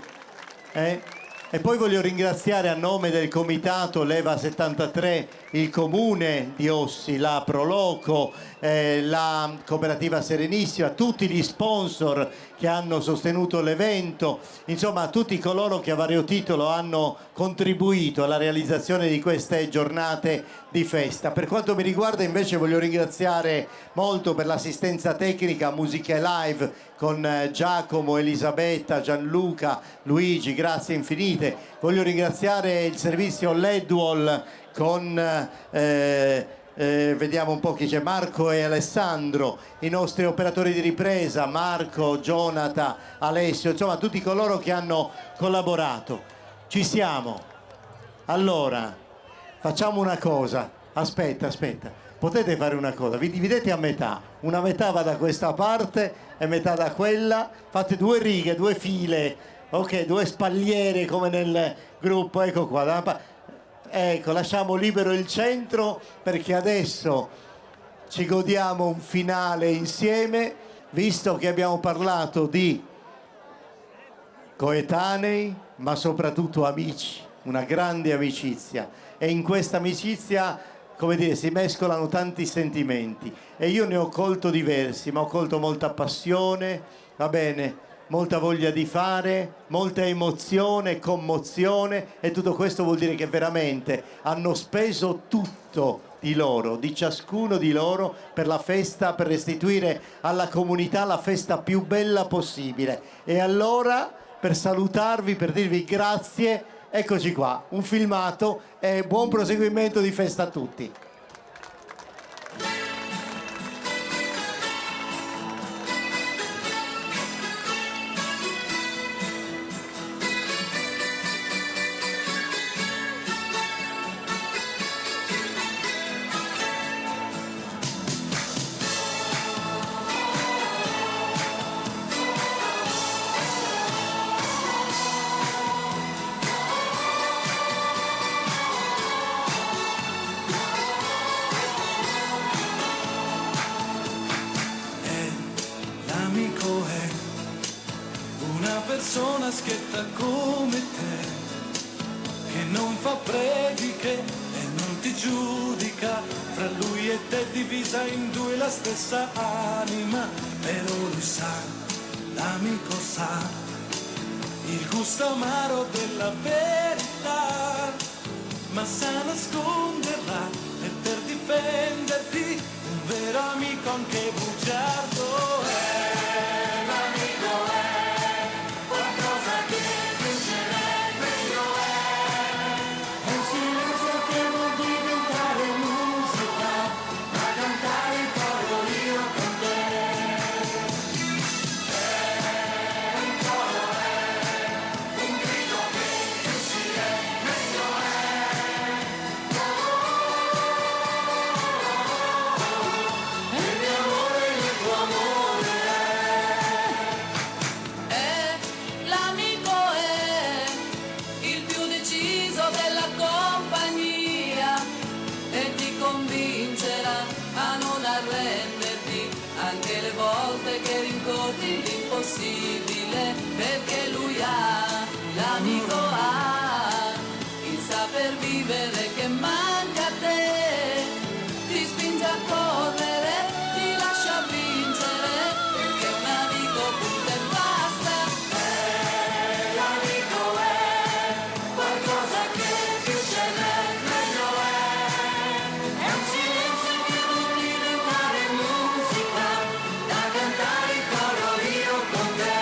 E poi voglio ringraziare a nome del comitato Leva 73 il comune di Ossi, la Proloco, la cooperativa Serenissima, tutti gli sponsor che hanno sostenuto l'evento, insomma tutti coloro che a vario titolo hanno contribuito alla realizzazione di queste giornate di festa. Per quanto mi riguarda invece voglio ringraziare molto per l'assistenza tecnica Musiche Live con Giacomo, Elisabetta, Gianluca, Luigi, grazie infinite. Voglio ringraziare il servizio Ledwall con vediamo un po' chi c'è, Marco e Alessandro, i nostri operatori di ripresa, Marco, Jonathan, Alessio, insomma tutti coloro che hanno collaborato. Ci siamo. Allora, facciamo una cosa. Aspetta. Potete fare una cosa, vi dividete a metà. Una metà va da questa parte e metà da quella. Fate 2 righe, 2 file, ok, 2 spalliere come nel gruppo. Ecco qua. Ecco, lasciamo libero il centro perché adesso ci godiamo un finale insieme, visto che abbiamo parlato di coetanei, ma soprattutto amici, una grande amicizia. E in questa amicizia, come dire, si mescolano tanti sentimenti. E io ne ho colto diversi, ma ho colto molta passione, va bene, molta voglia di fare, molta emozione, commozione, e tutto questo vuol dire che veramente hanno speso tutto di loro, di ciascuno di loro, per la festa, per restituire alla comunità la festa più bella possibile. E allora, per salutarvi, per dirvi grazie, eccoci qua, un filmato e buon proseguimento di festa a tutti. Persona schietta come te, che non fa prediche e non ti giudica, fra lui e te divisa in 2 la stessa anima, però lui sa, l'amico sa, il gusto amaro della verità, ma sa nasconderla e per difenderti, un vero amico anche bugiardo è. L'impossibile, perché lui ha, l'amico ha, il saper vivere che manca a te, ti spinge a correre, ti lascia vincere, perché un amico punta e basta. L'amico è qualcosa che più ce n'è, meglio è un silenzio che può diventare musica, da cantare in coro io con te.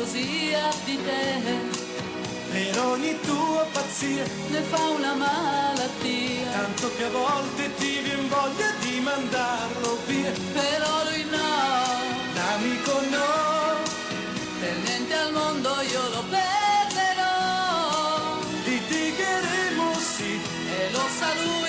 gelosia di te. Per ogni tua pazzia ne fa una malattia, tanto che a volte ti vien voglia di mandarlo via. però lui no, L'amico no, per niente al mondo io lo perderò, litigheremo sì, e lo saluto